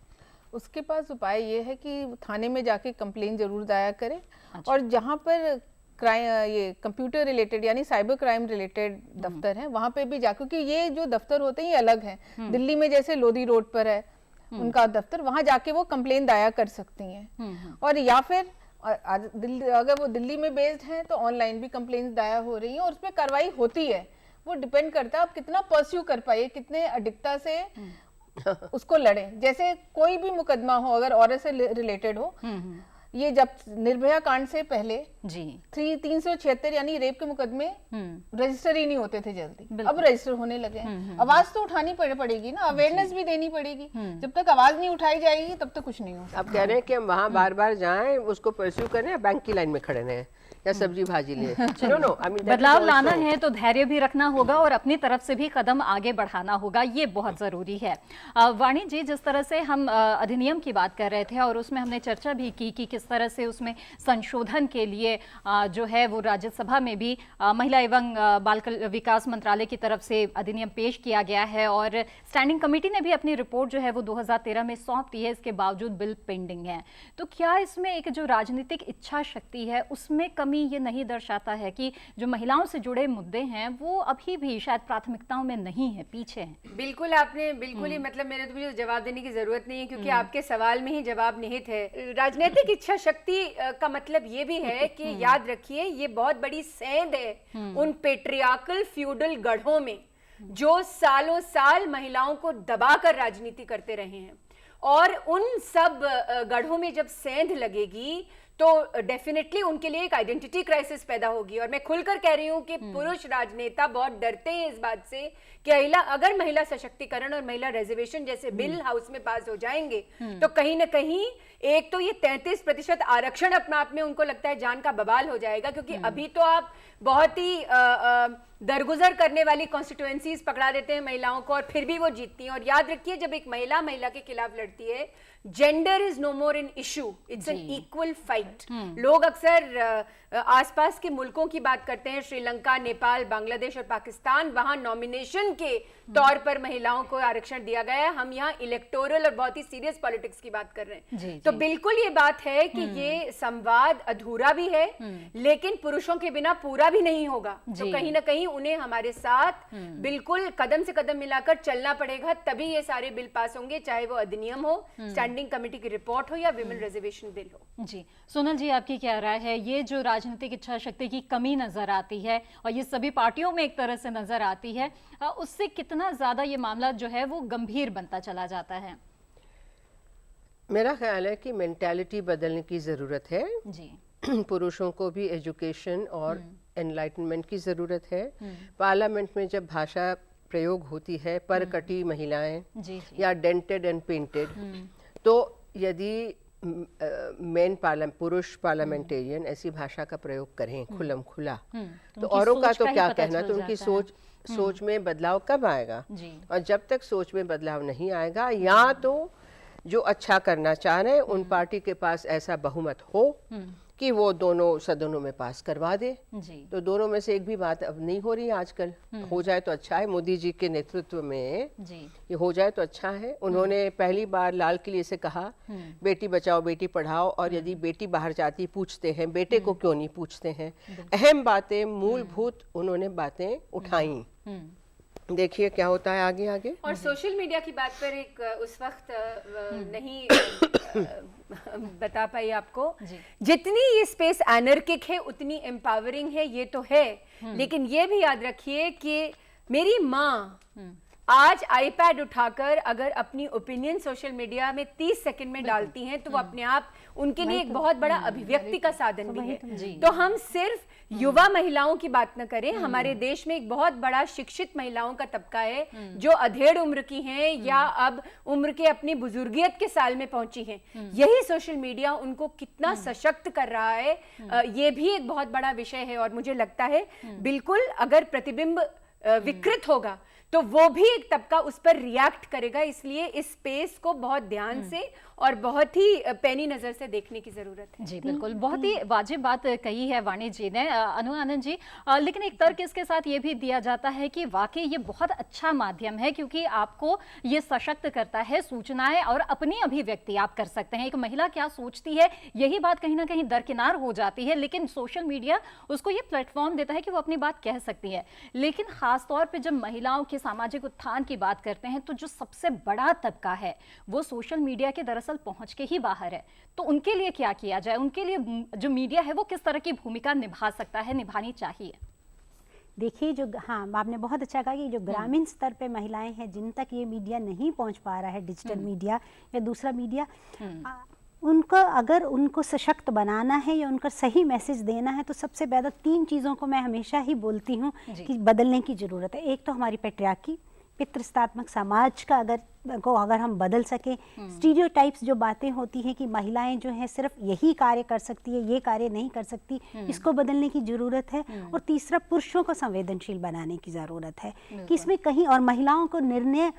उसके पास उपाय ये है कि थाने में जाके कंप्लेन जरूर दायर करें। और जहाँ पर क्राइम, ये कंप्यूटर रिलेटेड यानी साइबर क्राइम रिलेटेड दफ्तर है, वहाँ पे भी जा, क्योंकि ये जो दफ्तर होते हैं ये अलग हैं। दिल्ली में जैसे लोधी रोड पर है उनका दफ्तर, वहाँ जाके वो कंप्लेन दायर कर सकती हैं। और या फिर अगर वो दिल्ली में बेस्ड हैं तो ऑनलाइन भी कंप्लेन दायर हो रही हैं और उस पर कार्रवाई होती है। वो डिपेंड करता है आप कितना परस्यू कर पाए, कितने अधिकता से उसको लड़े। जैसे कोई भी मुकदमा हो, अगर औरत से रिलेटेड हो, ये जब निर्भया कांड से पहले जी 376 यानी रेप के मुकदमे रजिस्टर ही नहीं होते थे जल्दी, अब रजिस्टर होने लगे हैं। आवाज तो उठानी पड़ेगी ना, अवेयरनेस भी देनी पड़ेगी। जब तक आवाज नहीं उठाई जाएगी तब तक कुछ नहीं हो सकता। अब कह रहे हैं कि हम वहाँ बार बार जाएं, उसको परस्यू करें या बैंक की लाइन में खड़े रहें या सब्जी भाजी ले। बदलाव लाना है तो धैर्य भी रखना होगा और अपनी तरफ से भी कदम आगे बढ़ाना होगा, ये बहुत जरूरी है। वाणी जी, जिस तरह से हम अधिनियम की बात कर रहे थे और उसमें हमने चर्चा भी की कि किस तरह से उसमें संशोधन के लिए जो है वो राज्यसभा में भी महिला एवं बाल विकास मंत्रालय की तरफ से अधिनियम पेश किया गया है और स्टैंडिंग कमेटी ने भी अपनी रिपोर्ट जो है वो 2013 में सौंप दी है। इसके बावजूद बिल पेंडिंग है, तो क्या इसमें एक जो राजनीतिक इच्छा शक्ति है उसमें कमी ये नहीं दर्शाता है कि जो महिलाओं से जुड़े मुद्दे हैं वो अभी भी शायद प्राथमिकताओं में नहीं है, पीछे हैं? बिल्कुल, आपने बिल्कुल ही मतलब मेरे तो मुझे जवाब देने की जरूरत नहीं है क्योंकि आपके सवाल में ही जवाब निहित है। राजनीतिक इच्छा शक्ति का मतलब ये भी है कि याद रखिए ये बहुत बड़ी सेंध है उन पेट्रियार्कल फ्यूडल गढ़ों में जो सालों साल महिलाओं को दबाकर राजनीति करते रहे हैं। और उन सब गढ़ों में जब सेंध लगेगी तो डेफिनेटली उनके लिए एक आइडेंटिटी क्राइसिस पैदा होगी। और मैं खुलकर कह रही हूं कि पुरुष राजनेता बहुत डरते हैं इस बात से कि अगर महिला सशक्तिकरण और महिला रिजर्वेशन जैसे बिल हाउस में पास हो जाएंगे तो कहीं ना कहीं एक तो ये 33% आरक्षण अपना आप में उनको लगता है जान का बवाल हो जाएगा, क्योंकि अभी तो आप बहुत ही दरगुजर करने वाली कॉन्स्टिट्यूएंसीज पकड़ा देते हैं महिलाओं को और फिर भी वो जीतती हैं। और याद रखिए जब एक महिला के खिलाफ लड़ती है, gender is no more an issue, it's an equal fight. लोग अक्सर आसपास के मुल्कों की बात करते हैं, श्रीलंका, नेपाल, बांग्लादेश और पाकिस्तान, वहां नॉमिनेशन के तौर पर महिलाओं को आरक्षण दिया गया है। हम यहाँ इलेक्टोरल और बहुत ही सीरियस पॉलिटिक्स की बात कर रहे हैं। तो बिल्कुल ये बात है कि ये संवाद अधूरा भी है लेकिन पुरुषों के बिना पूरा भी नहीं होगा। तो कहीं ना कहीं उन्हें हमारे साथ बिल्कुल कदम से कदम मिलाकर चलना पड़ेगा, तभी ये सारे बिल पास होंगे, चाहे वो अधिनियम हो, स्टैंडिंग कमेटी की रिपोर्ट हो या विमेन रिजर्वेशन बिल हो। जी सोनल जी, आपकी क्या राय है? ये जो राजनीतिक इच्छा शक्ति की कमी नजर आती है और ये सभी पार्टियों में एक तरह से नजर आती है, उससे कितना ज्यादा ये मामला जो है वो गंभीर बनता चला जाता है? मेरा ख्याल है कि मेंटालिटी बदलने की ज़रूरत है जी। पुरुषों को भी एजुकेशन और एनलाइटनमेंट की ज़रूरत है। पार्लियामेंट में जब भाषा प्रयोग होती है परकटी महिलाएं या डेंटेड एंड पेंटेड, तो यदि पुरुष पार्लियामेंटेरियन ऐसी भाषा का प्रयोग करें खुलम खुला, तो औरों का तो क्या कहना, तो उनकी सोच में बदलाव कब आएगा? और जब तक सोच में बदलाव नहीं आएगा, या तो जो अच्छा करना चाह रहे हैं उन पार्टी के पास ऐसा बहुमत हो कि वो दोनों सदनों में पास करवा दे। तो दोनों में से एक भी बात अब नहीं हो रही है आजकल। हो जाए तो अच्छा है, मोदी जी के नेतृत्व में ये हो जाए तो अच्छा है। उन्होंने पहली बार लाल किले से कहा बेटी बचाओ बेटी पढ़ाओ, और यदि बेटी बाहर जाती पूछते हैं बेटे को क्यों नहीं पूछते हैं। अहम बातें, मूलभूत उन्होंने बातें उठाई। देखिए क्या होता है आगे आगे। और सोशल मीडिया की बात पर एक उस वक्त नहीं बता पाई आपको, जितनी ये स्पेस एनर्किक है उतनी एम्पावरिंग है, ये तो है। लेकिन ये भी याद रखिए कि मेरी माँ आज आईपैड उठाकर अगर अपनी ओपिनियन सोशल मीडिया में 30 सेकंड में डालती हैं तो वो अपने आप उनके लिए एक बहुत बड़ा अभिव्यक्ति का साधन भी है। तो हम सिर्फ युवा महिलाओं की बात न करें, हमारे देश में एक बहुत बड़ा शिक्षित महिलाओं का तबका है जो अधेड़ उम्र की हैं या अब उम्र के अपनी बुजुर्गियत के साल में पहुंची हैं। यही सोशल मीडिया उनको कितना सशक्त कर रहा है, ये भी एक बहुत बड़ा विषय है। और मुझे लगता है बिल्कुल अगर प्रतिबिंब विकृत होगा तो वो भी एक तबका उस पर रिएक्ट करेगा, इसलिए इस स्पेस को बहुत ध्यान से और बहुत ही पैनी नजर से देखने की जरूरत है। जी बिल्कुल, बहुत ही वाजिब बात कही है वाणी जी ने। अनु आनंद जी, लेकिन एक तर्क इसके साथ ये भी दिया जाता है कि वाकई ये बहुत अच्छा माध्यम है क्योंकि आपको ये सशक्त करता है, सूचनाएं और अपनी अभिव्यक्ति आप कर सकते हैं। एक महिला क्या सोचती है यही बात कहीं ना कहीं दरकिनार हो जाती है, लेकिन सोशल मीडिया उसको ये प्लेटफॉर्म देता है कि वो अपनी बात कह सकती है। लेकिन खासतौर पर जब महिलाओं के सामाजिक उत्थान की बात करते हैं तो जो सबसे बड़ा तबका है वो सोशल मीडिया के दरअसल पहुंच के ही बाहर है। तो उनके लिए क्या किया जाए, उनके लिए जो मीडिया है वो किस तरह की भूमिका निभा सकता है, निभानी चाहिए? देखिए, जो हाँ आपने बहुत अच्छा कहा कि जो ग्रामीण स्तर पे महिलाएं हैं जिन तक ये मीडिया नहीं पहुंच पा रहा है, डिजिटल मीडिया या दूसरा मीडिया, उनको अगर उनको सशक्त बनाना है या उनका सही मैसेज देना है तो सबसे पहले 3 चीज़ों को मैं हमेशा ही बोलती हूँ कि बदलने की ज़रूरत है। एक तो हमारी पैट्रियार्की, पितृसत्तात्मक समाज का अगर हम बदल सके, स्टीरियोटाइप्स जो बातें होती हैं कि महिलाएं जो हैं सिर्फ यही कार्य कर सकती है, ये कार्य नहीं कर सकती, इसको बदलने की ज़रूरत है। और तीसरा, पुरुषों को संवेदनशील बनाने की ज़रूरत है कि इसमें कहीं, और महिलाओं को निर्णय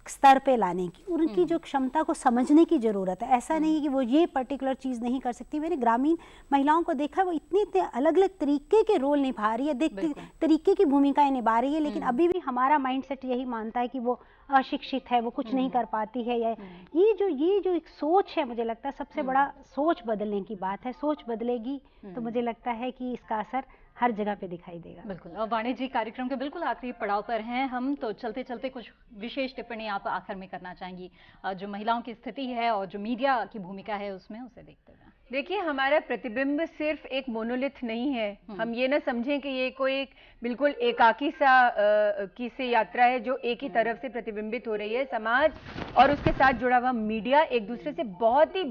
स्तर पे लाने की, उनकी जो क्षमता को समझने की ज़रूरत है। ऐसा नहीं है कि वो ये पर्टिकुलर चीज़ नहीं कर सकती। मैंने ग्रामीण महिलाओं को देखा, वो इतने अलग अलग तरीके के रोल निभा रही है, तरीके की भूमिकाएं निभा रही है, लेकिन अभी भी हमारा माइंडसेट यही मानता है कि वो अशिक्षित है, वो कुछ नहीं कर पाती है। या ये जो एक सोच है, मुझे लगता है सबसे बड़ा सोच बदलने की बात है। सोच बदलेगी तो मुझे लगता है कि इसका असर हर जगह पे दिखाई देगा। बिल्कुल। और वाणी जी, कार्यक्रम के बिल्कुल आखिरी पड़ाव पर हैं हम, तो चलते चलते कुछ विशेष टिप्पणी आप आखिर में करना चाहेंगी जो महिलाओं की स्थिति है और जो मीडिया की भूमिका है उसमें, उसे देखते हुए? देखिए, हमारा प्रतिबिंब सिर्फ एक मोनोलिथ नहीं है। हम ये ना समझें कि ये कोई एक बिल्कुल एकाकी सा की से यात्रा है जो एक ही तरफ से प्रतिबिंबित हो रही है। समाज और उसके साथ जुड़ा हुआ मीडिया एक दूसरे से बहुत ही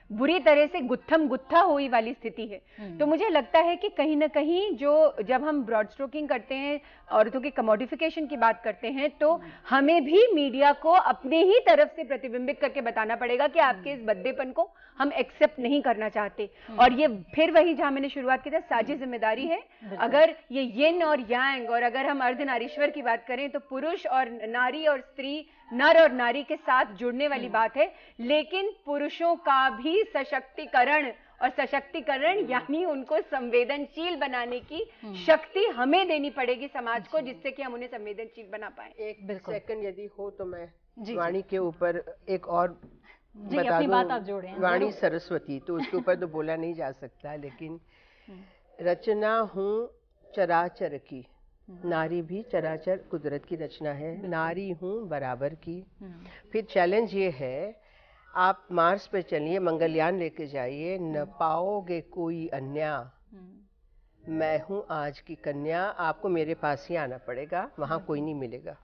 बुरी तरह से गुत्था हुई वाली स्थिति है। तो मुझे लगता है कि कहीं ना कहीं जब हम ब्रॉड स्ट्रोकिंग करते हैं, औरतों की कमोडिफिकेशन की बात करते हैं, तो हमें भी मीडिया को अपने ही तरफ से प्रतिबिंबित करके बताना पड़ेगा कि आपके इस बद्देपन को हम एक्सेप्ट नहीं करना चाहते। और ये फिर वही जहां मैंने शुरुआत की था, साझी जिम्मेदारी है। अगर ये यिन और यांग, और अगर हम अर्धनारीश्वर की बात करें तो पुरुष और नारी और स्त्री, नर और नारी के साथ जुड़ने वाली बात है। लेकिन पुरुषों का भी सशक्तिकरण, और सशक्तिकरण यानी उनको संवेदनशील बनाने की शक्ति हमें देनी पड़ेगी समाज को, जिससे कि हम उन्हें संवेदनशील बना पाए। एक सेकंड यदि हो तो मैं वाणी के ऊपर एक और जी, अपनी बात आप जोड़े हैं। वाणी सरस्वती, तो उसके ऊपर तो बोला नहीं जा सकता, लेकिन रचना हूँ चराचर की, नारी भी चराचर कुदरत की रचना है, नारी हूँ बराबर की। फिर चैलेंज ये है, आप मार्स पे चलिए, मंगलयान लेके जाइए, न पाओगे कोई अन्या, मैं हूँ आज की कन्या, आपको मेरे पास ही आना पड़ेगा, वहाँ कोई नहीं मिलेगा।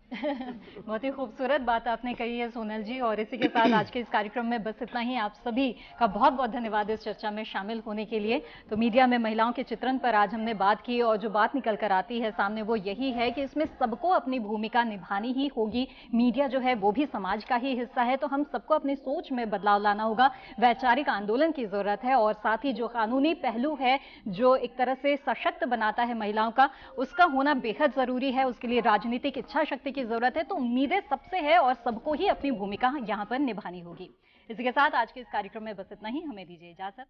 बहुत ही खूबसूरत बात आपने कही है सोनल जी। और इसी के साथ आज के इस कार्यक्रम में बस इतना ही। आप सभी का बहुत बहुत धन्यवाद इस चर्चा में शामिल होने के लिए। तो मीडिया में महिलाओं के चित्रण पर आज हमने बात की, और जो बात निकल कर आती है सामने वो यही है कि इसमें सबको अपनी भूमिका निभानी ही होगी। मीडिया जो है वो भी समाज का ही हिस्सा है, तो हम सबको अपनी सोच में बदलाव लाना होगा। वैचारिक आंदोलन की जरूरत है, और साथ ही जो कानूनी पहलू है जो एक तरह से सशक्त बनाता है महिलाओं का, उसका होना बेहद जरूरी है। उसके लिए राजनीतिक इच्छा शक्ति की जरूरत है। तो उम्मीदें सबसे है और सबको ही अपनी भूमिका यहाँ पर निभानी होगी। इसी के साथ आज के इस कार्यक्रम में बस इतना ही। हमें दीजिए इजाजत।